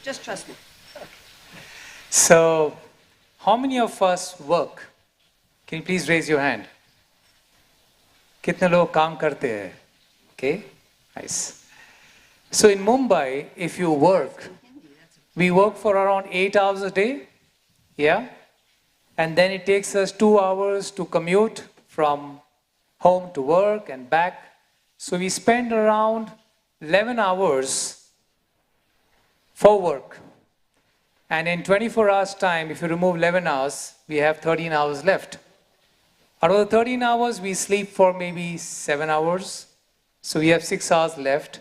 Just trust me. So, how many of us work? Can you please raise your hand? कितने लोग काम करते हैं? Okay, nice. So in Mumbai, if you work, we work for around 8 hours a day, yeah? And then it takes us 2 hours to commute from home to work and back. So we spend around 11 hours for work. And in 24 hours time, if you remove 11 hours, we have 13 hours left. Out of the 13 hours, we sleep for maybe 7 hours. So we have 6 hours left.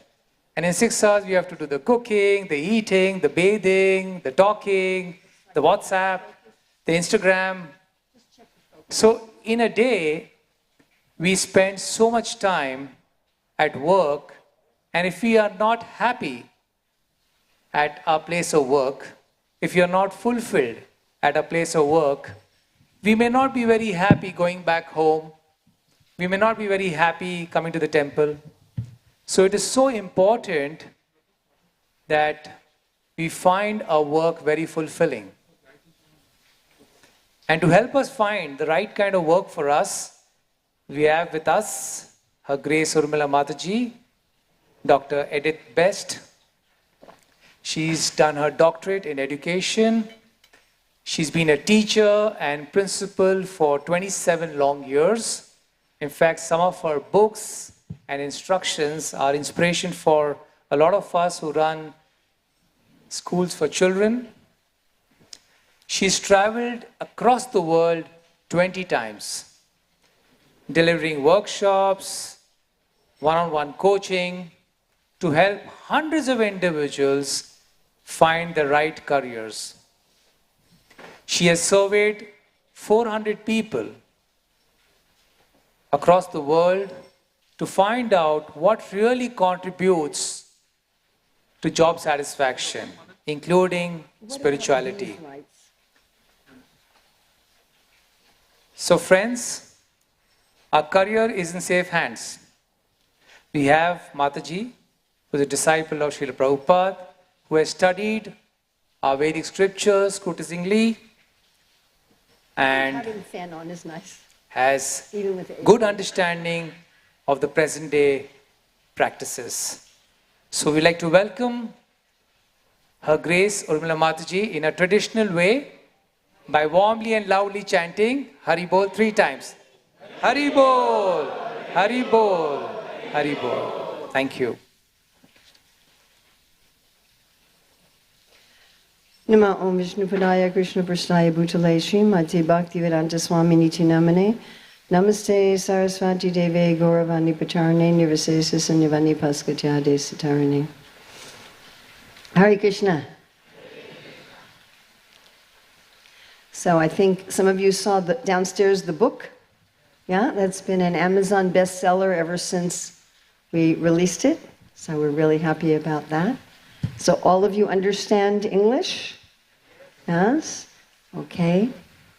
And in 6 hours, we have to do the cooking, the eating, the bathing, the talking, the WhatsApp, the Instagram. So in a day, we spend so much time at work. And if we are not happy at our place of work, if you are not fulfilled at a place of work, we may not be very happy going back home. We may not be very happy coming to the temple. So it is so important that we find our work very fulfilling. And to help us find the right kind of work for us, we have with us Her Grace Urmila Mataji, Dr. Edith Best. She's done her doctorate in education. She's been a teacher and principal for 27 long years. In fact, some of her books and instructions are inspiration for a lot of us who run schools for children. She's traveled across the world 20 times, delivering workshops, one-on-one coaching to help hundreds of individuals find the right careers. She has surveyed 400 people across the world to find out what really contributes to job satisfaction, including spirituality. So friends, our career is in safe hands. We have Mataji, who is a disciple of Srila Prabhupada, who has studied our Vedic scriptures scrutinizingly and Having the fan on is nice. Has good understanding of the present day practices. So we like to welcome Her Grace Urmila Mataji in a traditional way by warmly and loudly chanting Hari Bol 3 times. Hari Bol, Hari Bol, Hari Bol. Thank you. Nama Om Vishnu Padaya Krishna Prasthaya Bhutale Srimati Bhaktivedanta Swami Niti Namane Namaste Saraswati Deve Gauravani Pacharane Nirvasesa Sanyavani Paskatyade Satarane. Hare Krishna. So I think some of you saw downstairs the book. Yeah, that's been an Amazon bestseller ever since we released it. So we're really happy about that. So all of you understand English? Yes? Okay.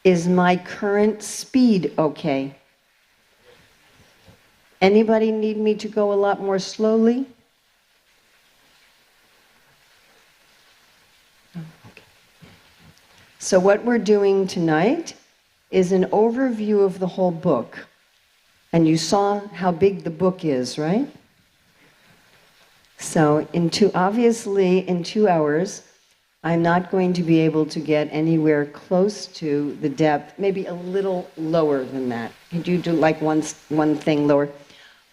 Is my current speed okay? Anybody need me to go a lot more slowly? Okay. So what we're doing tonight is an overview of the whole book. And you saw how big the book is, right? So obviously in 2 hours, I'm not going to be able to get anywhere close to the depth, maybe a little lower than that. Could you do like one thing lower?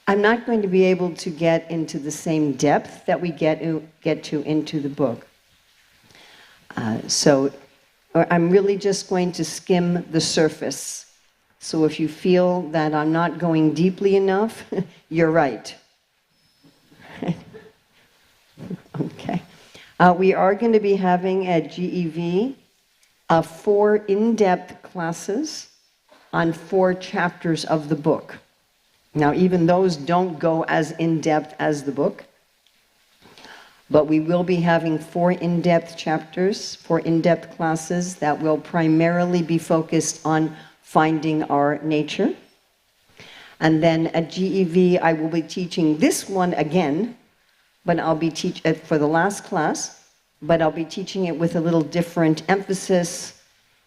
I'm not going to be able to get into the same depth that we get to into the book. So I'm really just going to skim the surface. So if you feel that I'm not going deeply enough, you're right. Okay. We are going to be having at GEV 4 in-depth classes on 4 chapters of the book. Now, even those don't go as in-depth as the book, but we will be having 4 in-depth chapters, 4 in-depth classes that will primarily be focused on finding our nature. And then at GEV, I will be teaching this one again, but I'll be for the last class, but I'll be teaching it with a little different emphasis,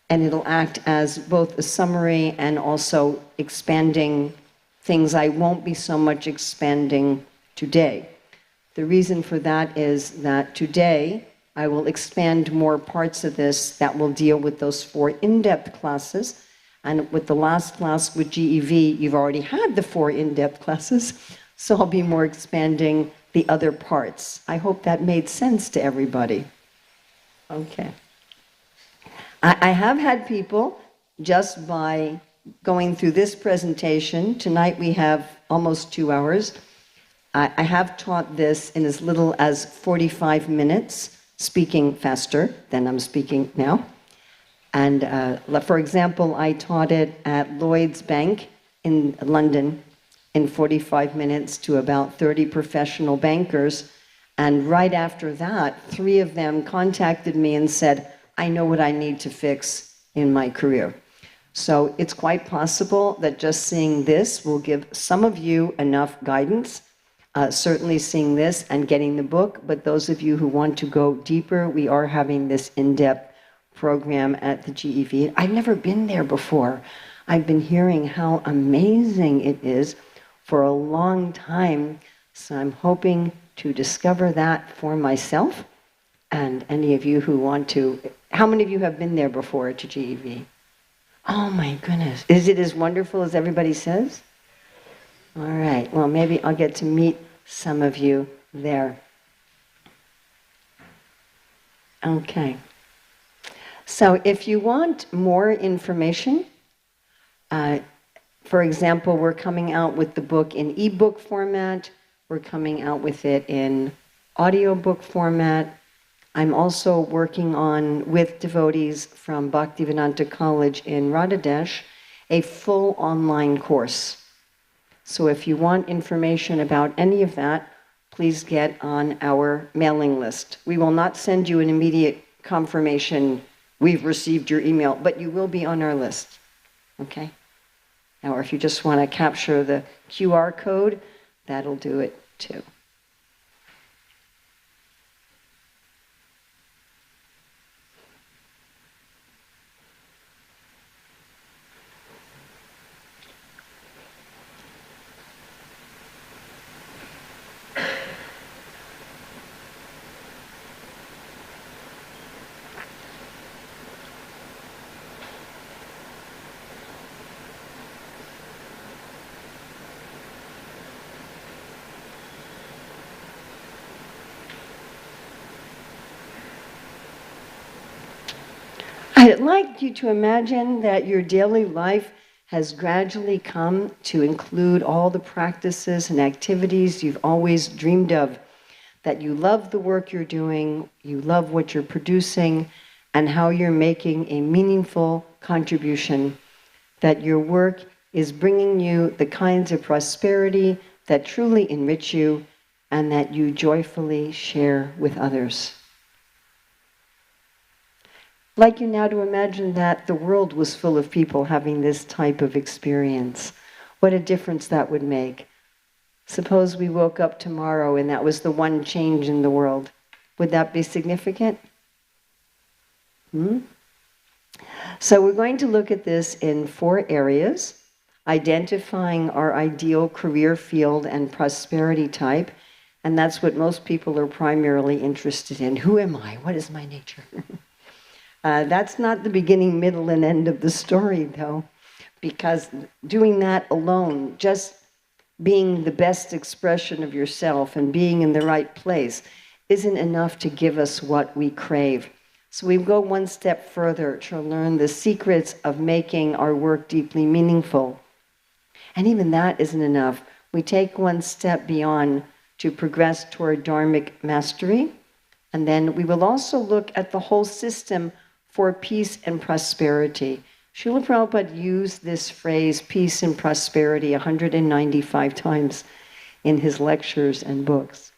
and it'll act as both a summary and also expanding things I won't be so much expanding today. The reason for that is that today I will expand more parts of this that will deal with those 4 in-depth classes. And with the last class with GEV, you've already had the 4 in-depth classes, so I'll be more expanding the other parts. I hope that made sense to everybody. Okay. I have had people, just by going through this presentation, tonight we have almost 2 hours, I have taught this in as little as 45 minutes, speaking faster than I'm speaking now. And for example, I taught it at Lloyd's Bank in London in 45 minutes to about 30 professional bankers. And right after that, 3 of them contacted me and said, I know what I need to fix in my career. So it's quite possible that just seeing this will give some of you enough guidance, certainly seeing this and getting the book, but those of you who want to go deeper, we are having this in-depth program at the GEV. I've never been there before. I've been hearing how amazing it is for a long time, so I'm hoping to discover that for myself. And any of you who want to, how many of you have been there before to GEV? Oh my goodness. Is it as wonderful as everybody says? All right, well, maybe I'll get to meet some of you there. Okay. So if you want more information, for example, we're coming out with the book in ebook format. We're coming out with it in audiobook format. I'm also working on, with devotees from Bhaktivedanta College in Radha, a full online course. So if you want information about any of that, please get on our mailing list. We will not send you an immediate confirmation, we've received your email, but you will be on our list, okay? Now, or if you just want to capture the QR code, that'll do it too. I'd like you to imagine that your daily life has gradually come to include all the practices and activities you've always dreamed of, that you love the work you're doing, you love what you're producing, and how you're making a meaningful contribution, that your work is bringing you the kinds of prosperity that truly enrich you and that you joyfully share with others. I'd like you now to imagine that the world was full of people having this type of experience. What a difference that would make. Suppose we woke up tomorrow and that was the one change in the world. Would that be significant? So we're going to look at this in 4 areas: identifying our ideal career field and prosperity type, and that's what most people are primarily interested in. Who am I? What is my nature? That's not the beginning, middle, and end of the story, though, because doing that alone, just being the best expression of yourself and being in the right place, isn't enough to give us what we crave. So we go one step further to learn the secrets of making our work deeply meaningful. And even that isn't enough. We take one step beyond to progress toward dharmic mastery, and then we will also look at the whole system for peace and prosperity. Srila Prabhupada used this phrase, peace and prosperity, 195 times in his lectures and books.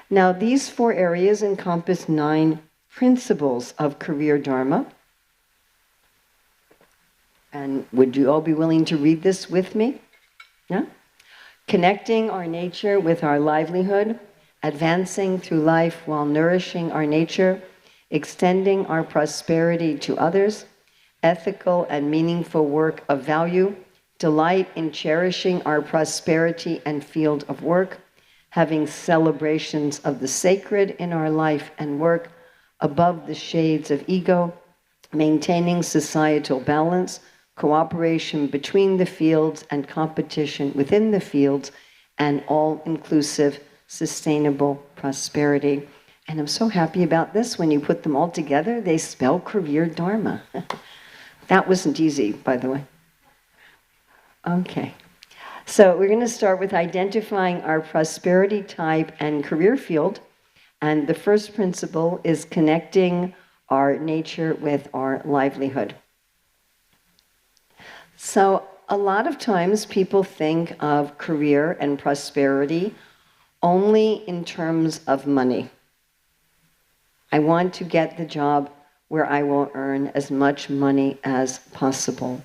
Now, these 4 areas encompass 9 principles of career dharma. And would you all be willing to read this with me? Yeah? Connecting our nature with our livelihood, advancing through life while nourishing our nature, extending our prosperity to others, ethical and meaningful work of value, delight in cherishing our prosperity and field of work, having celebrations of the sacred in our life and work, above the shades of ego, maintaining societal balance, cooperation between the fields and competition within the fields, and all-inclusive, sustainable prosperity. And I'm so happy about this. When you put them all together, they spell career Dharma. That wasn't easy, by the way. Okay. So we're going to start with identifying our prosperity type and career field. And the first principle is connecting our nature with our livelihood. So a lot of times people think of career and prosperity only in terms of money. I want to get the job where I will earn as much money as possible.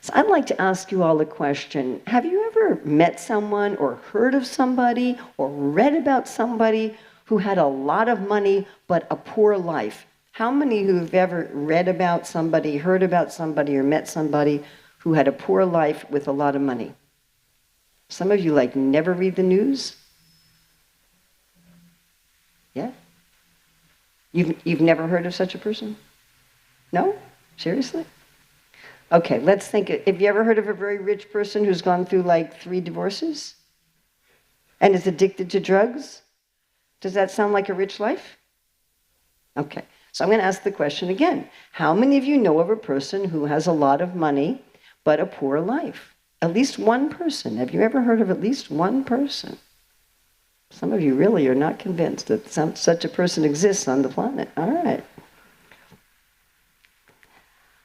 So I'd like to ask you all a question. Have you ever met someone or heard of somebody or read about somebody who had a lot of money but a poor life? How many who have ever read about somebody, heard about somebody, or met somebody who had a poor life with a lot of money? Some of you like never read the news? Yeah? You've never heard of such a person? No? Seriously? Okay, let's think. Have you ever heard of a very rich person who's gone through like 3 divorces and is addicted to drugs? Does that sound like a rich life? Okay, so I'm going to ask the question again. How many of you know of a person who has a lot of money but a poor life? At least one person. Have you ever heard of at least one person? Some of you really are not convinced that such a person exists on the planet. All right.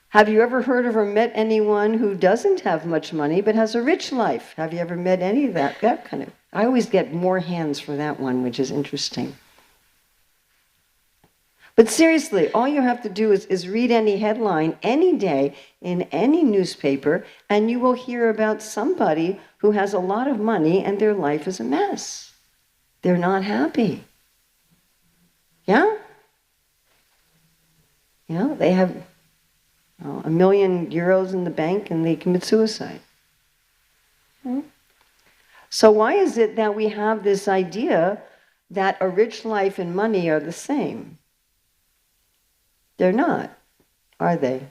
Have you ever heard of or met anyone who doesn't have much money but has a rich life? Have you ever met any of that kind of? I always get more hands for that one, which is interesting. But seriously, all you have to do is read any headline any day in any newspaper, and you will hear about somebody who has a lot of money and their life is a mess. They're not happy. Yeah? Yeah, they have €1 million in the bank and they commit suicide. So why is it that we have this idea that a rich life and money are the same? They're not, are they?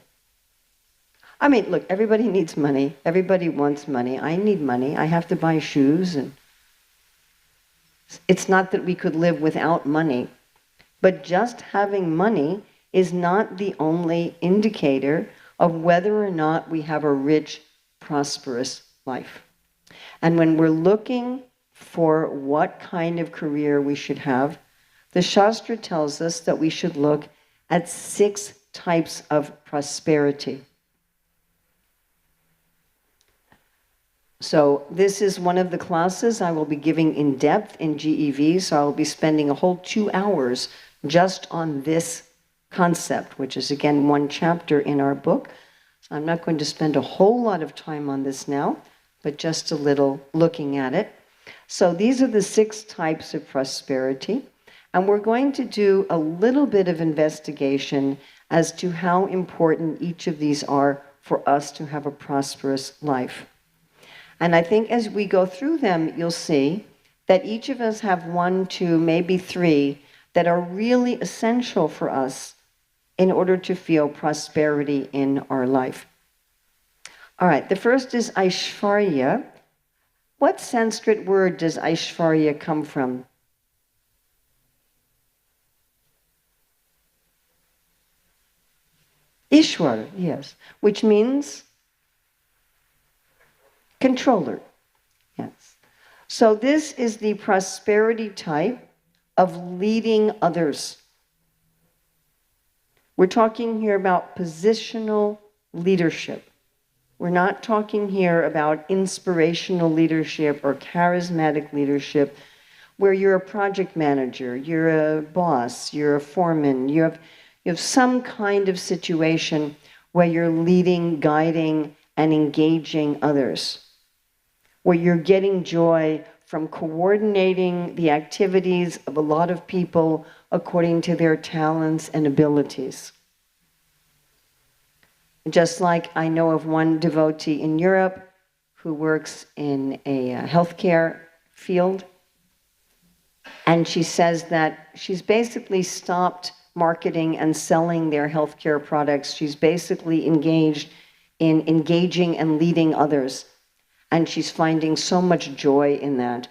I mean, look, everybody needs money. Everybody wants money. I need money. I have to buy shoes. And it's not that we could live without money. But just having money is not the only indicator of whether or not we have a rich, prosperous life. And when we're looking for what kind of career we should have, the Shastra tells us that we should look at 6 types of prosperity. So this is one of the classes I will be giving in depth in GEV, so I'll be spending a whole 2 hours just on this concept, which is again 1 chapter in our book. So I'm not going to spend a whole lot of time on this now, but just a little looking at it. So these are the 6 types of prosperity, and we're going to do a little bit of investigation as to how important each of these are for us to have a prosperous life. And I think as we go through them, you'll see that each of us have 1, 2, maybe 3 that are really essential for us in order to feel prosperity in our life. All right, the first is Aishvarya. What Sanskrit word does Aishvarya come from? Ishwar, yes, which means controller. Yes. So this is the prosperity type of leading others. We're talking here about positional leadership. We're not talking here about inspirational leadership or charismatic leadership where you're a project manager, you're a boss, you're a foreman, you have some kind of situation where you're leading, guiding, and engaging others, where you're getting joy from coordinating the activities of a lot of people according to their talents and abilities. Just like I know of one devotee in Europe who works in a healthcare field, and she says that she's basically stopped marketing and selling their healthcare products. She's basically engaged in engaging and leading others. And she's finding so much joy in that,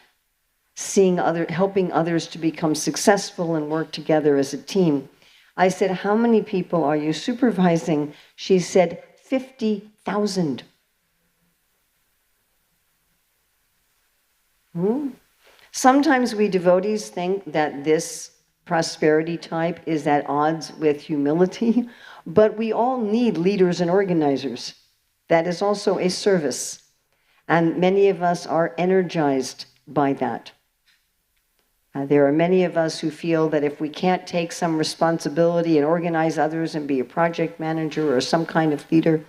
helping others to become successful and work together as a team. I said, how many people are you supervising? She said, 50,000. Sometimes we devotees think that this prosperity type is at odds with humility, but we all need leaders and organizers. That is also a service. And many of us are energized by that. There are many of us who feel that if we can't take some responsibility and organize others and be a project manager or some kind of leader,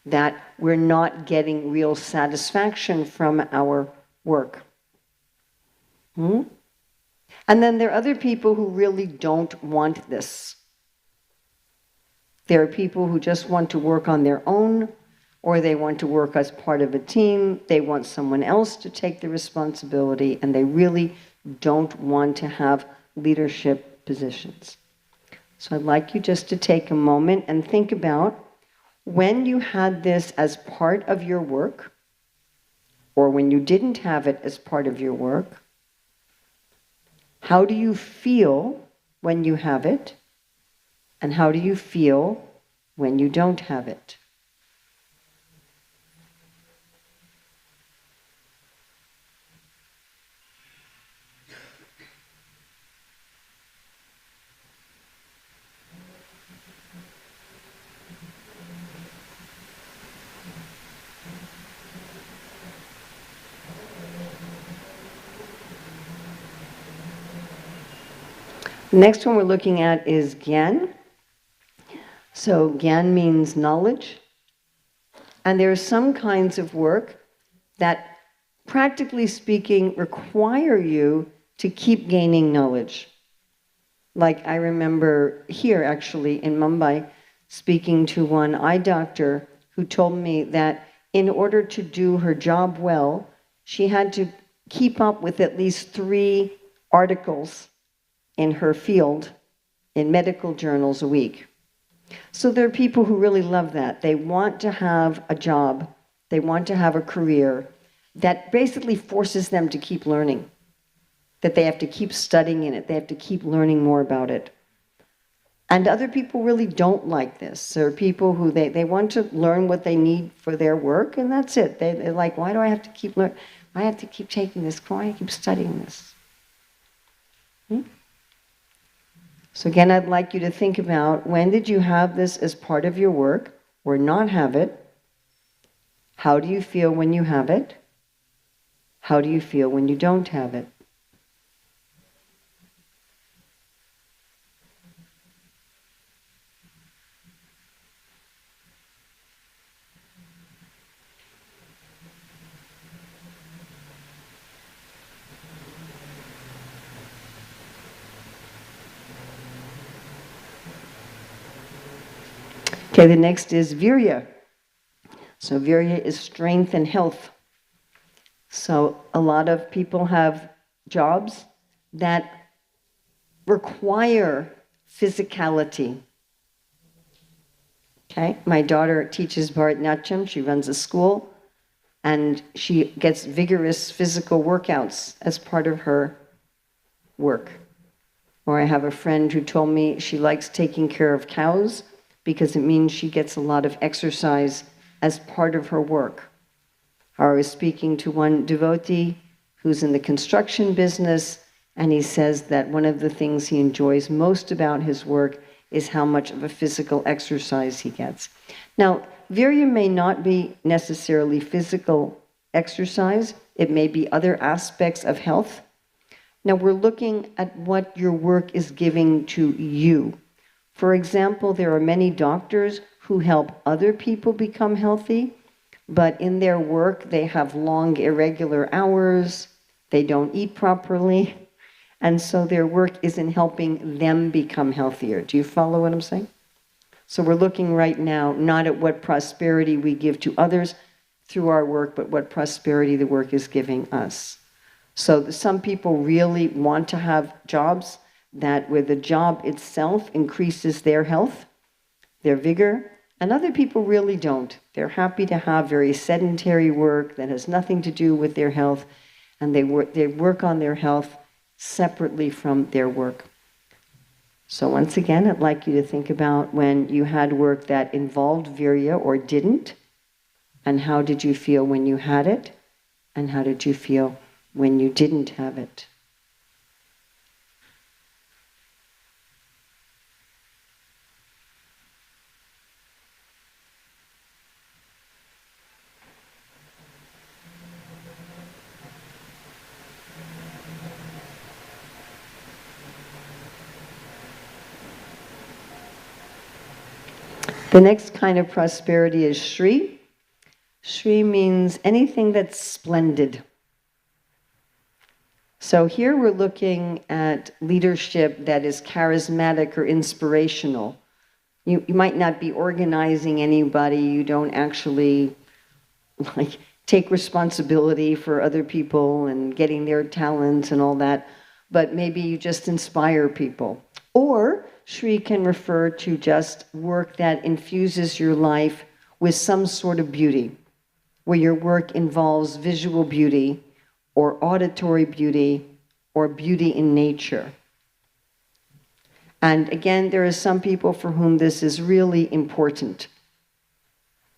that we're not getting real satisfaction from our work. And then there are other people who really don't want this. There are people who just want to work on their own, or they want to work as part of a team, they want someone else to take the responsibility, and they really don't want to have leadership positions. So I'd like you just to take a moment and think about when you had this as part of your work, or when you didn't have it as part of your work. How do you feel when you have it? And how do you feel when you don't have it? The next one we're looking at is Gyan. So Gyan means knowledge. And there are some kinds of work that, practically speaking, require you to keep gaining knowledge. Like I remember here, actually, in Mumbai, speaking to one eye doctor who told me that in order to do her job well, she had to keep up with at least 3 articles in her field in medical journals a week. So there are people who really love that. They want to have a job, they want to have a career that basically forces them to keep learning, that they have to keep studying in it, they have to keep learning more about it. And other people really don't like this. There are people who they want to learn what they need for their work, and that's it. They're like, why do I have to keep learning? I have to keep taking this, why do I keep studying this? So again, I'd like you to think about, when did you have this as part of your work or not have it? How do you feel when you have it? How do you feel when you don't have it? Okay, the next is virya. So virya is strength and health. So a lot of people have jobs that require physicality. Okay, my daughter teaches Bharatanatyam, she runs a school, and she gets vigorous physical workouts as part of her work. Or I have a friend who told me she likes taking care of cows because it means she gets a lot of exercise as part of her work. I was speaking to one devotee who's in the construction business, and he says that one of the things he enjoys most about his work is how much of a physical exercise he gets. Now, virya may not be necessarily physical exercise, it may be other aspects of health. Now, we're looking at what your work is giving to you. For example, there are many doctors who help other people become healthy, but in their work they have long, irregular hours, they don't eat properly, and so their work isn't helping them become healthier. Do you follow what I'm saying? So we're looking right now not at what prosperity we give to others through our work, but what prosperity the work is giving us. So some people really want to have jobs that where the job itself increases their health, their vigor, and other people really don't. They're happy to have very sedentary work that has nothing to do with their health, and they work on their health separately from their work. So once again, I'd like you to think about when you had work that involved virya or didn't, and how did you feel when you had it, and how did you feel when you didn't have it. The next kind of prosperity is Shri. Shri means anything that's splendid. So here we're looking at leadership that is charismatic or inspirational. You might not be organizing anybody, you don't actually take responsibility for other people and getting their talents and all that, but maybe you just inspire people. Or Shri can refer to just work that infuses your life with some sort of beauty, where your work involves visual beauty or auditory beauty or beauty in nature. And again, there are some people for whom this is really important,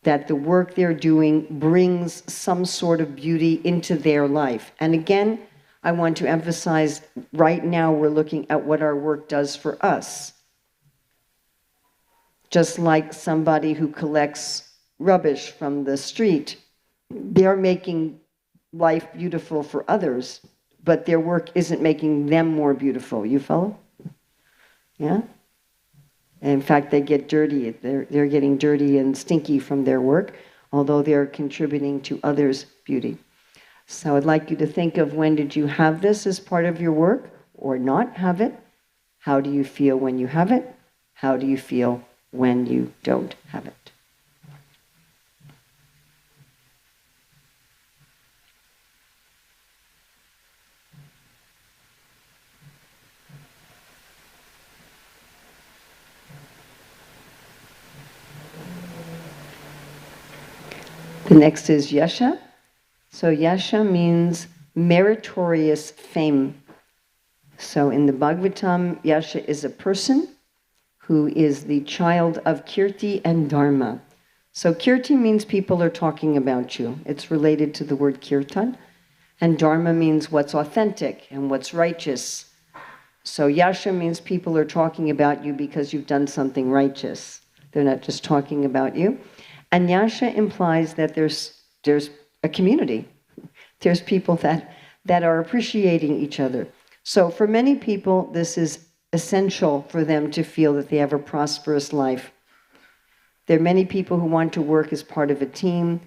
that the work they're doing brings some sort of beauty into their life. And again, I want to emphasize, right now we're looking at what our work does for us. Just like somebody who collects rubbish from the street, they're making life beautiful for others, but their work isn't making them more beautiful. You follow? Yeah? And in fact, they get dirty. They're getting dirty and stinky from their work, although they're contributing to others' beauty. So I'd like you to think of, when did you have this as part of your work or not have it? How do you feel when you have it? How do you feel when you don't have it? The next is Yasha. So Yasha means meritorious fame. So in the Bhagavatam, Yasha is a person who is the child of Kirti and Dharma. So Kirti means people are talking about you. It's related to the word Kirtan. And Dharma means what's authentic and what's righteous. So Yasha means people are talking about you because you've done something righteous. They're not just talking about you. And Yasha implies that there's a community. There's people that are appreciating each other. So for many people, this is essential for them to feel that they have a prosperous life. There are many people who want to work as part of a team.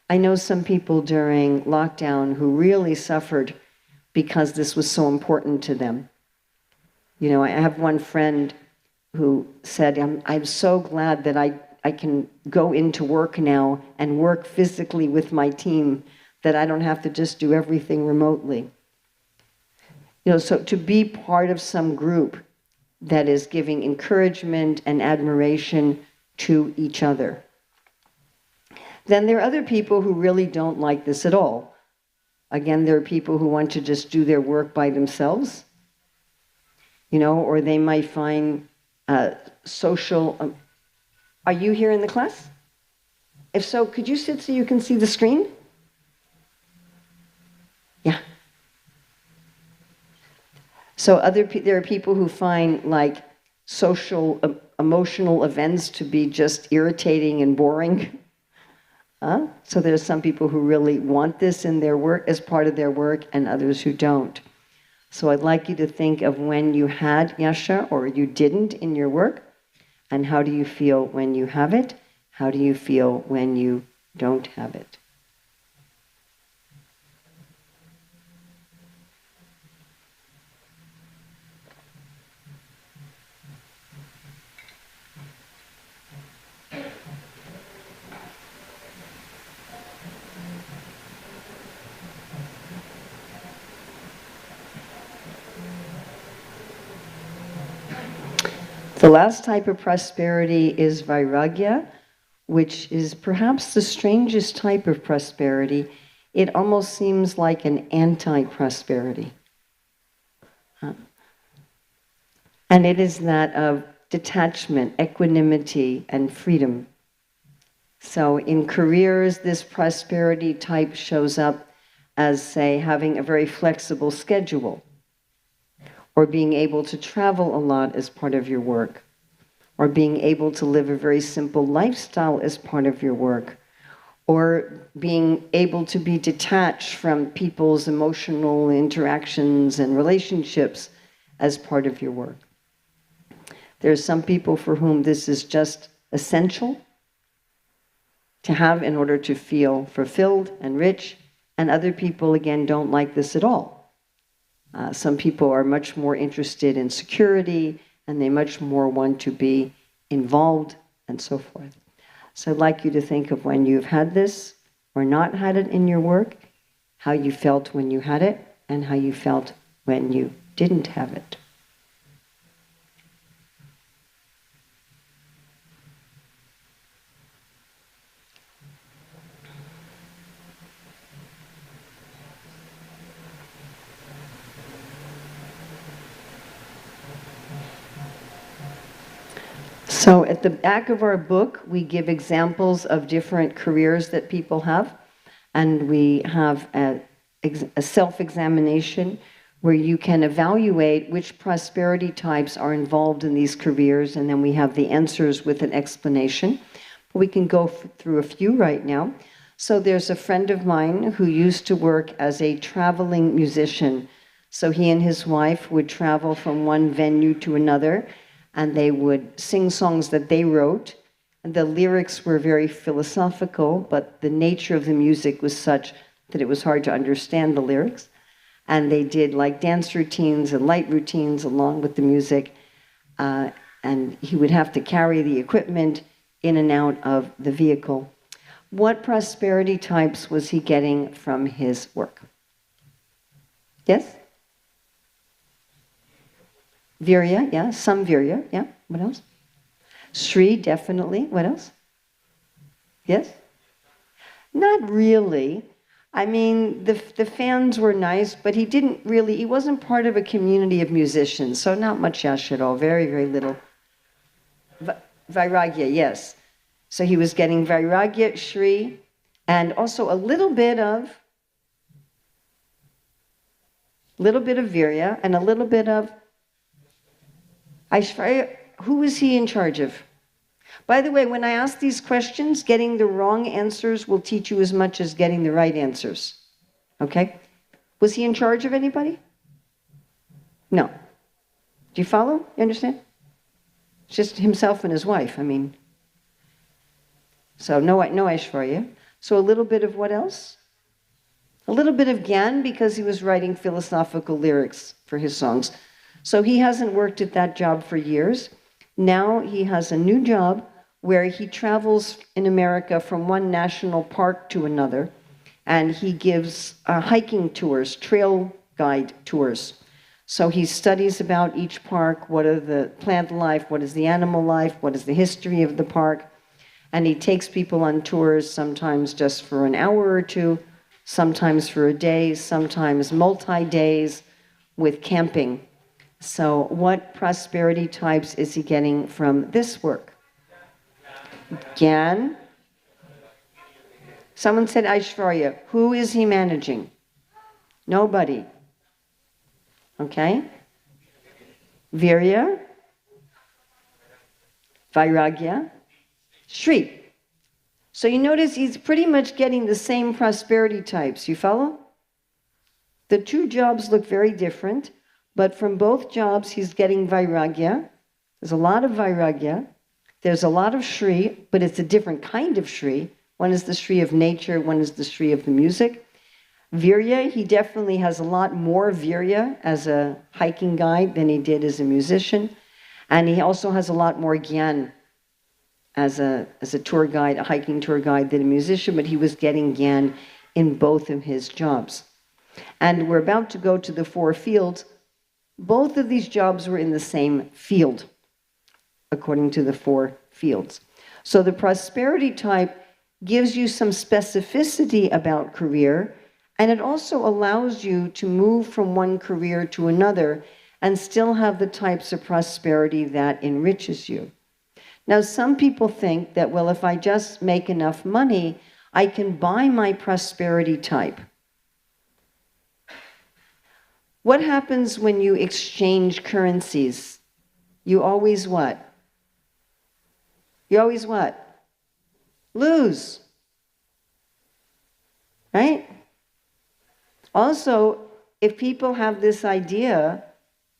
I know some people during lockdown who really suffered because this was so important to them. You know, I have one friend who said, I'm so glad that I can go into work now and work physically with my team, that I don't have to just do everything remotely. You know, so to be part of some group that is giving encouragement and admiration to each other. Then there are other people who really don't like this at all. Again, there are people who want to just do their work by themselves, you know, or they might find social... Are you here in the class? If so, could you sit so you can see the screen? Yeah. So there are people who find like social, emotional events to be just irritating and boring. So there's some people who really want this in their work, as part of their work, and others who don't. So I'd like you to think of when you had Yasha or you didn't in your work, and how do you feel when you have it? How do you feel when you don't have it? The last type of prosperity is vairagya, which is perhaps the strangest type of prosperity. It almost seems like an anti-prosperity. And it is that of detachment, equanimity, and freedom. So in careers, this prosperity type shows up as, say, having a very flexible schedule, or being able to travel a lot as part of your work, or being able to live a very simple lifestyle as part of your work, or being able to be detached from people's emotional interactions and relationships as part of your work. There are some people for whom this is just essential to have in order to feel fulfilled and rich, and other people, again, don't like this at all. Some people are much more interested in security, and they much more want to be involved, and so forth. So I'd like you to think of when you've had this or not had it in your work, how you felt when you had it, and how you felt when you didn't have it. So at the back of our book, we give examples of different careers that people have, and we have a self-examination where you can evaluate which prosperity types are involved in these careers, and then we have the answers with an explanation. We can go through a few right now. So there's a friend of mine who used to work as a traveling musician. So he and his wife would travel from one venue to another, and they would sing songs that they wrote. And the lyrics were very philosophical, but the nature of the music was such that it was hard to understand the lyrics. And they did like dance routines and light routines along with the music. And he would have to carry the equipment in and out of the vehicle. What prosperity types was he getting from his work? Yes? Virya, yeah, some virya, yeah. What else? Shri, definitely. What else? Yes? Not really. I mean, the fans were nice, but he wasn't part of a community of musicians, so not much yash at all, very, very little. Vairagya, yes. So he was getting vairagya, Shri, and also a little bit of virya, and a little bit of Aishvarya. Who was he in charge of? By the way, when I ask these questions, getting the wrong answers will teach you as much as getting the right answers. Okay? Was he in charge of anybody? No. Do you follow? You understand? Just himself and his wife, I mean. So no Aishvarya. So a little bit of what else? A little bit of Gyan, because he was writing philosophical lyrics for his songs. So he hasn't worked at that job for years. Now he has a new job where he travels in America from one national park to another, and he gives hiking tours, trail guide tours. So he studies about each park, what are the plant life, what is the animal life, what is the history of the park, and he takes people on tours, sometimes just for an hour or two, sometimes for a day, sometimes multi-days with camping. So what prosperity types is he getting from this work? Gyan. Someone said Aishvarya. Who is he managing? Nobody. Okay? Virya. Vairagya. Shri. So you notice he's pretty much getting the same prosperity types. You follow? The two jobs look very different. But from both jobs, he's getting vairagya. There's a lot of vairagya. There's a lot of Shri, but it's a different kind of Shri. One is the Shri of nature, one is the Shri of the music. Virya, he definitely has a lot more virya as a hiking guide than he did as a musician. And he also has a lot more Gyan as a tour guide, a hiking tour guide, than a musician, but he was getting Gyan in both of his jobs. And we're about to go to the 4 fields. Both of these jobs were in the same field. according to the 4 fields. So the prosperity type gives you some specificity about career, and it also allows you to move from one career to another and still have the types of prosperity that enriches you. Now, some people think that, well, if I just make enough money, I can buy my prosperity type. What happens when you exchange currencies? You always what? You always what? Lose. Right? Also, if people have this idea,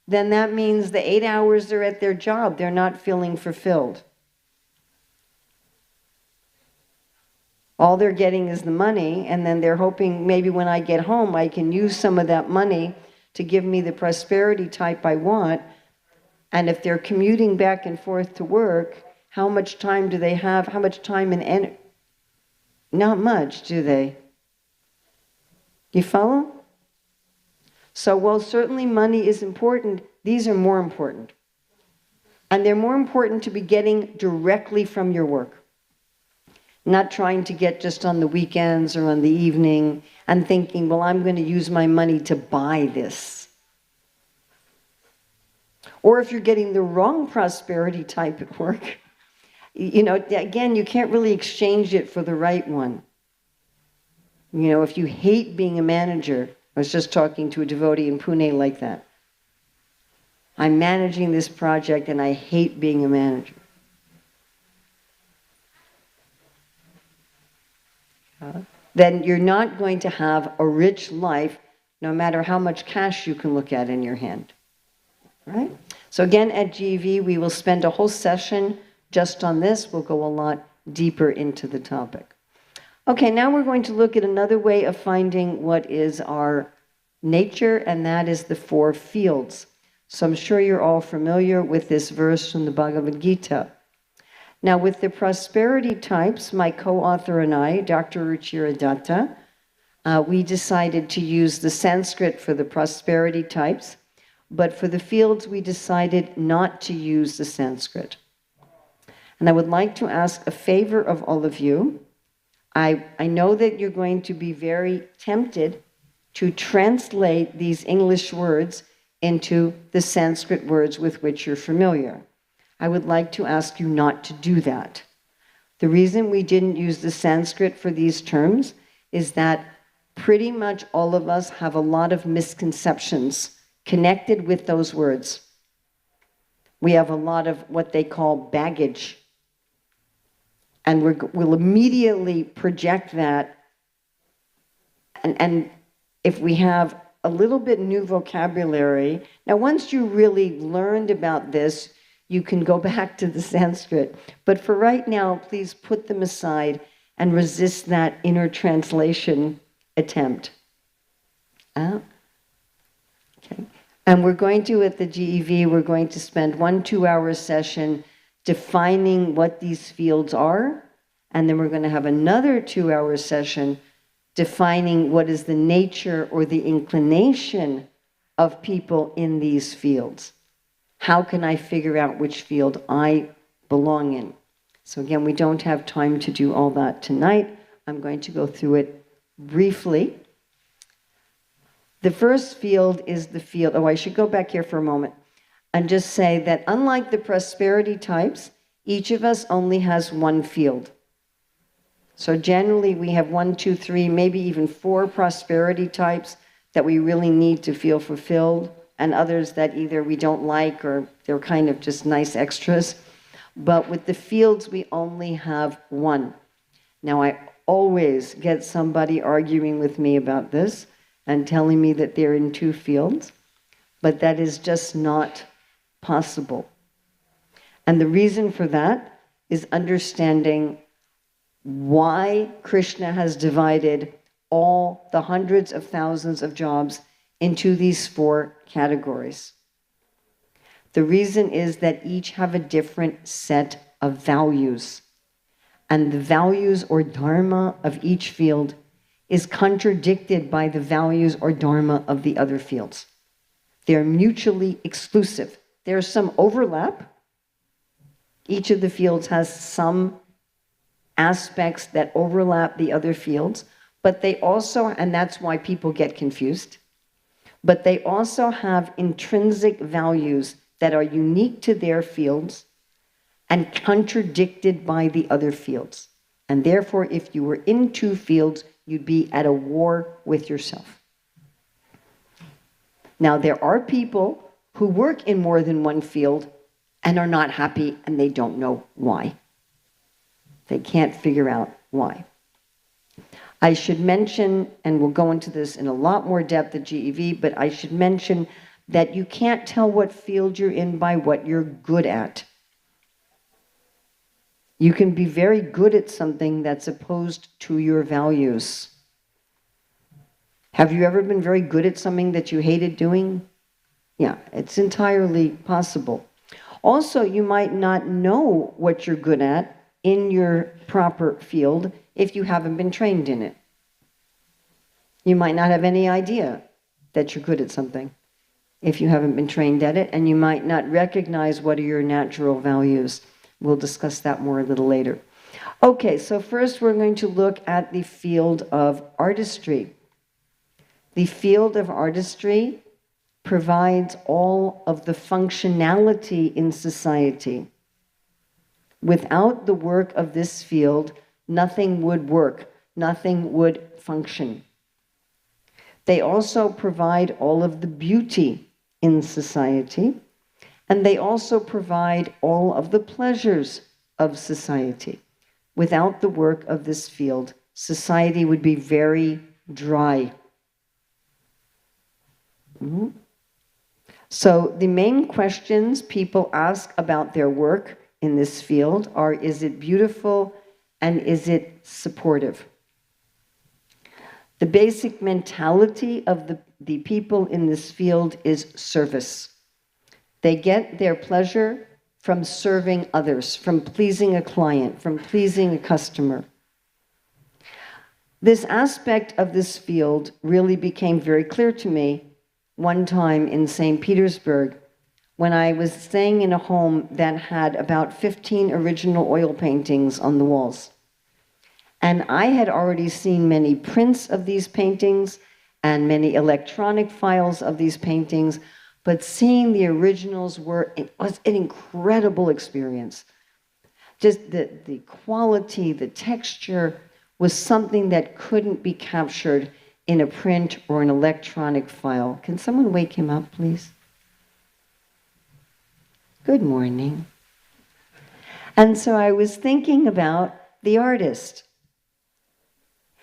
then that means the 8 hours they're at their job, they're not feeling fulfilled. All they're getting is the money, and then they're hoping maybe when I get home I can use some of that money to give me the prosperity type I want. And if they're commuting back and forth to work, how much time do they have? How much time and energy? Not much, do they? You follow? So while certainly money is important, these are more important. And they're more important to be getting directly from your work. Not trying to get just on the weekends or on the evening and thinking, well, I'm going to use my money to buy this. Or if you're getting the wrong prosperity type at work, you know, again, you can't really exchange it for the right one. You know, if you hate being a manager, I was just talking to a devotee in Pune like that. I'm managing this project and I hate being a manager. Then you're not going to have a rich life no matter how much cash you can look at in your hand. Right? So again, at GEV, we will spend a whole session just on this. We'll go a lot deeper into the topic. Okay, now we're going to look at another way of finding what is our nature, and that is the 4 fields. So I'm sure you're all familiar with this verse from the Bhagavad Gita. Now, with the prosperity types, my co-author and I, Dr. Ruchira Datta, we decided to use the Sanskrit for the prosperity types, but for the fields, we decided not to use the Sanskrit. And I would like to ask a favor of all of you. I know that you're going to be very tempted to translate these English words into the Sanskrit words with which you're familiar. I would like to ask you not to do that. The reason we didn't use the Sanskrit for these terms is that pretty much all of us have a lot of misconceptions connected with those words. We have a lot of what they call baggage. And we'll immediately project that. And if we have a little bit new vocabulary, now once you really learned about this, you can go back to the Sanskrit. But for right now, please put them aside and resist that inner translation attempt. Okay. And we're going to, at the GEV, we're going to spend 1 2-hour session defining what these fields are, and then we're going to have another 2-hour session defining what is the nature or the inclination of people in these fields. How can I figure out which field I belong in? So again, we don't have time to do all that tonight. I'm going to go through it briefly. The first field is the field, I should go back here for a moment and just say that unlike the prosperity types, each of us only has 1 field. So generally we have 1, 2, 3, maybe even 4 prosperity types that we really need to feel fulfilled, and others that either we don't like or they're kind of just nice extras. But with the fields, we only have 1. Now, I always get somebody arguing with me about this and telling me that they're in 2 fields, but that is just not possible. And the reason for that is understanding why Krishna has divided all the hundreds of thousands of jobs into these 4 categories. The reason is that each have a different set of values. And the values or dharma of each field is contradicted by the values or dharma of the other fields. They're mutually exclusive. There's some overlap, Each of the fields has some aspects that overlap the other fields, but they also, and that's why people get confused, but they also have intrinsic values that are unique to their fields and contradicted by the other fields. And therefore, if you were in two fields, you'd be at a war with yourself. Now, there are people who work in more than one field and are not happy, and they don't know why. They can't figure out why. I should mention, and we'll go into this in a lot more depth at GEV, but I should mention that you can't tell what field you're in by what you're good at. You can be very good at something that's opposed to your values. Have you ever been very good at something that you hated doing? Yeah, it's entirely possible. Also, you might not know what you're good at in your proper field if you haven't been trained in it. You might not have any idea that you're good at something if you haven't been trained at it, and you might not recognize what are your natural values. We'll discuss that more a little later. Okay, so first we're going to look at the field of artistry. The field of artistry provides all of the functionality in society. Without the work of this field, nothing would work, nothing would function. They also provide all of the beauty in society, and they also provide all of the pleasures of society. Without the work of this field, society would be very dry. So the main questions people ask about their work in this field are, is it beautiful and is it supportive? The basic mentality of the people in this field is service. They get their pleasure from serving others, from pleasing a client, from pleasing a customer. This aspect of this field really became very clear to me one time in St. Petersburg when I was staying in a home that had about 15 original oil paintings on the walls. And I had already seen many prints of these paintings and many electronic files of these paintings, but seeing the originals was an incredible experience. Just the quality, the texture was something that couldn't be captured in a print or an electronic file. Can someone wake him up, please? Good morning. And so I was thinking about the artist.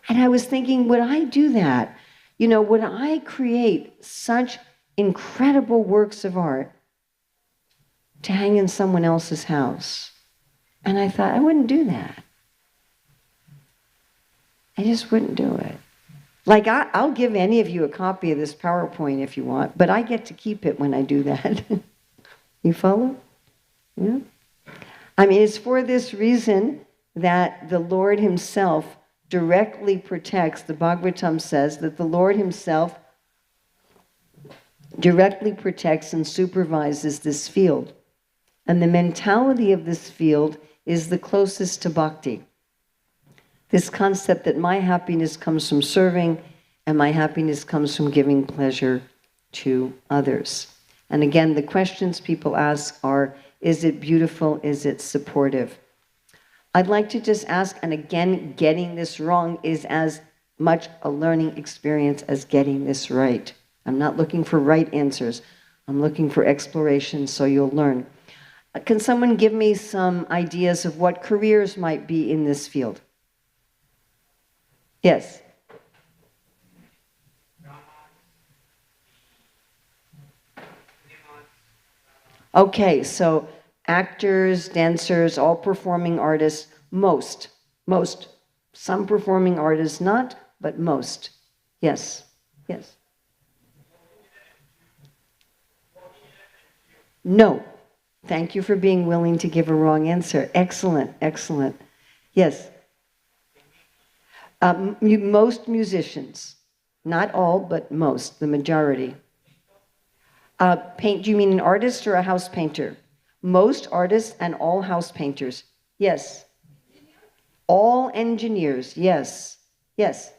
And I was thinking, would I do that? You know, would I create such incredible works of art to hang in someone else's house? And I thought, I wouldn't do that. I just wouldn't do it. Like, I'll give any of you a copy of this PowerPoint if you want, but I get to keep it when I do that. You follow? Yeah? I mean, it's for this reason that the Lord himself directly protects, the Bhagavatam says that the Lord himself directly protects and supervises this field. And the mentality of this field is the closest to bhakti. This concept that my happiness comes from serving and my happiness comes from giving pleasure to others. And again, the questions people ask are, is it beautiful? Is it supportive? I'd like to just ask, and again, getting this wrong is as much a learning experience as getting this right. I'm not looking for right answers. I'm looking for exploration so you'll learn. Can someone give me some ideas of what careers might be in this field? Yes. Okay, so actors, dancers, all performing artists, most. Some performing artists not, but most. Yes, yes. No. Thank you for being willing to give a wrong answer. Excellent, excellent. Yes. Most musicians. Not all, but most, the majority. Paint, do you mean an artist or a house painter? most artists and all house painters. Yes. All engineers, yes. Yes.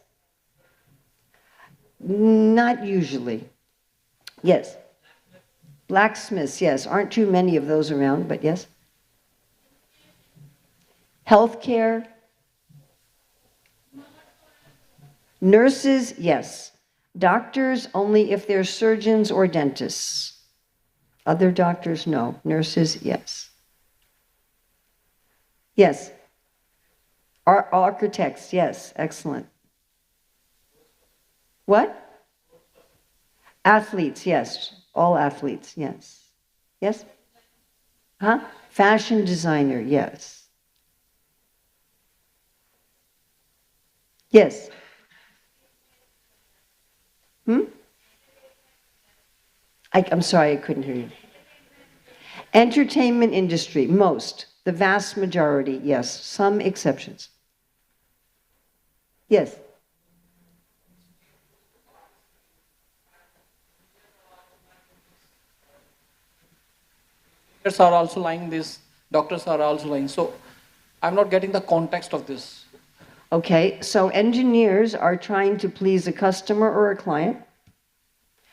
Not usually. Yes. Blacksmiths, yes. Aren't too many of those around, but yes. Healthcare. Nurses, yes. Doctors, only if they're surgeons or dentists. Other doctors, no. Nurses, yes. Yes. Architects, yes. Excellent. What? Athletes, yes. All athletes, yes. Yes? Huh? Fashion designer, yes. Yes. I'm sorry, I couldn't hear you. Entertainment industry, most. The vast majority, yes. Some exceptions. Yes. Are also lying this, doctors are also lying. So I'm not getting the context of this. Okay, so engineers are trying to please a customer or a client,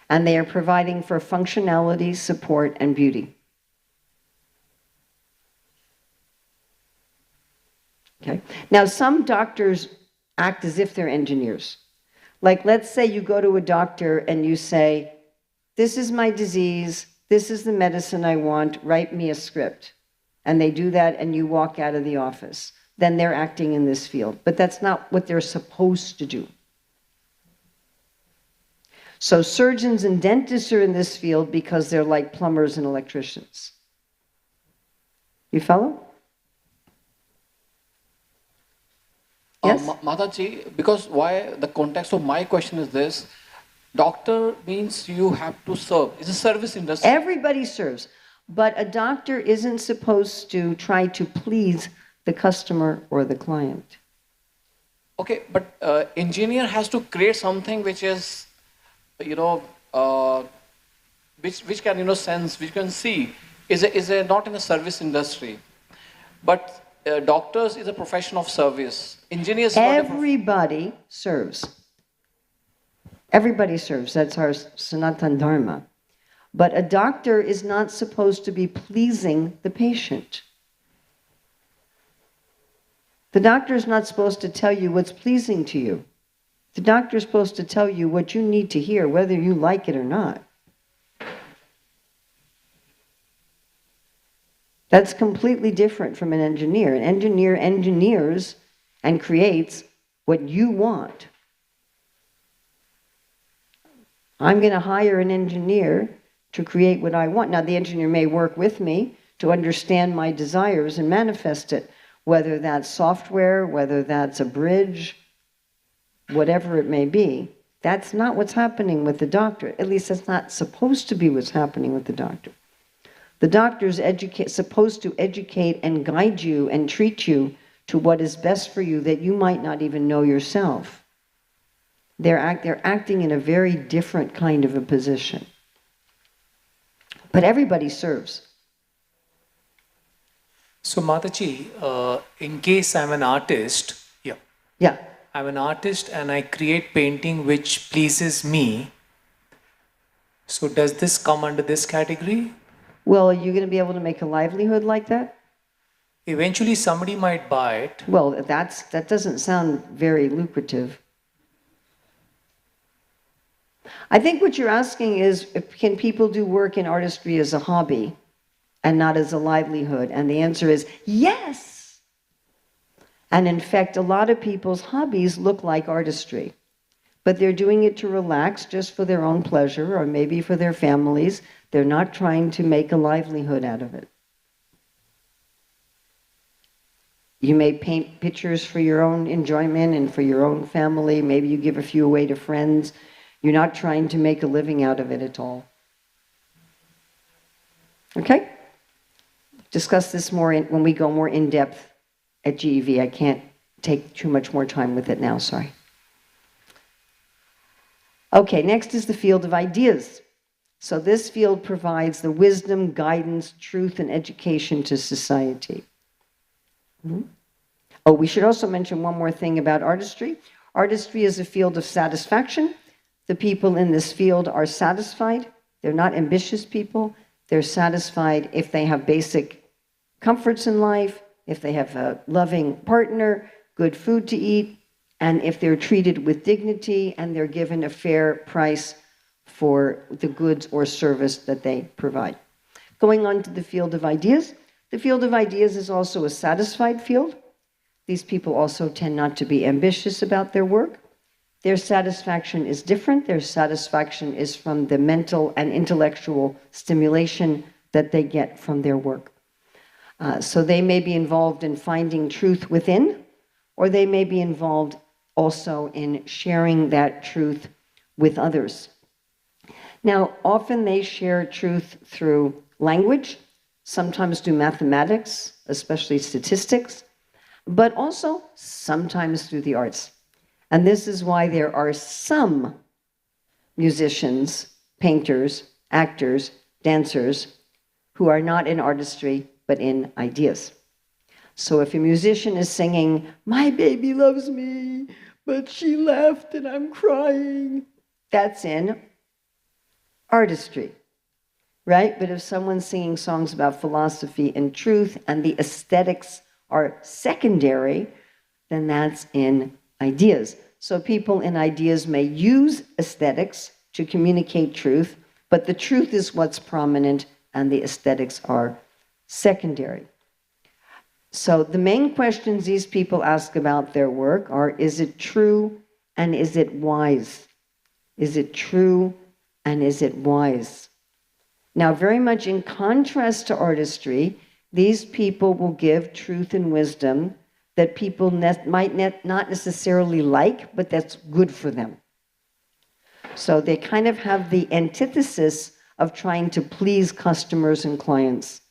and they are providing for functionality, support, and beauty. Okay. Now, some doctors act as if they're engineers. Like, let's say you go to a doctor and you say, this is my disease, this is the medicine I want, write me a script. And they do that and you walk out of the office. Then they're acting in this field. But that's not what they're supposed to do. So surgeons and dentists are in this field because they're like plumbers and electricians. You follow? Yes? Mataji, because why the context of my question is this, doctor means you have to serve. It's a service industry. Everybody serves. But a doctor isn't supposed to try to please the customer or the client. Okay, but engineer has to create something which is, which can, sense, which can see, is a not in a service industry. But doctors is a profession of service. Engineers. Everybody serves. Everybody serves. That's our Sanatan Dharma. But a doctor is not supposed to be pleasing the patient. The doctor is not supposed to tell you what's pleasing to you. The doctor is supposed to tell you what you need to hear, whether you like it or not. That's completely different from an engineer. An engineer engineers and creates what you want. I'm going to hire an engineer to create what I want. Now, the engineer may work with me to understand my desires and manifest it, whether that's software, whether that's a bridge, whatever it may be. That's not what's happening with the doctor. At least that's not supposed to be what's happening with the doctor. The doctor's supposed to educate and guide you and treat you to what is best for you that you might not even know yourself. They're acting in a very different kind of a position. But everybody serves. So Mataji, in case I'm an artist, Yeah. I'm an artist and I create painting which pleases me. So does this come under this category? Well, are you going to be able to make a livelihood like that? Eventually somebody might buy it. Well, that doesn't sound very lucrative. I think what you're asking is, can people do work in artistry as a hobby and not as a livelihood? And the answer is yes. And in fact, a lot of people's hobbies look like artistry, but they're doing it to relax just for their own pleasure or maybe for their families. They're not trying to make a livelihood out of it. You may paint pictures for your own enjoyment and for your own family. Maybe you give a few away to friends. You're not trying to make a living out of it at all. Okay? Discuss this more when we go more in depth at GEV. I can't take too much more time with it now, sorry. Okay, next is the field of ideas. So this field provides the wisdom, guidance, truth, and education to society. Oh, we should also mention one more thing about artistry. Artistry is a field of satisfaction. The people in this field are satisfied. They're not ambitious people. They're satisfied if they have basic comforts in life, if they have a loving partner, good food to eat, and if they're treated with dignity and they're given a fair price for the goods or service that they provide. Going on to the field of ideas. The field of ideas is also a satisfied field. These people also tend not to be ambitious about their work. Their satisfaction is different. Their satisfaction is from the mental and intellectual stimulation that they get from their work. So they may be involved in finding truth within, or they may be involved also in sharing that truth with others. Now, often they share truth through language, sometimes through mathematics, especially statistics, but also sometimes through the arts. And this is why there are some musicians, painters, actors, dancers who are not in artistry, but in ideas. So if a musician is singing, "My baby loves me, but she left and I'm crying," that's in artistry, right? But if someone's singing songs about philosophy and truth and the aesthetics are secondary, then that's in ideas. So people in ideas may use aesthetics to communicate truth, but the truth is what's prominent and the aesthetics are secondary. So the main questions these people ask about their work are, is it true and is it wise? Is it true and is it wise? Now, very much in contrast to artistry, these people will give truth and wisdom that people might not necessarily like, but that's good for them. So they kind of have the antithesis of trying to please customers and clients.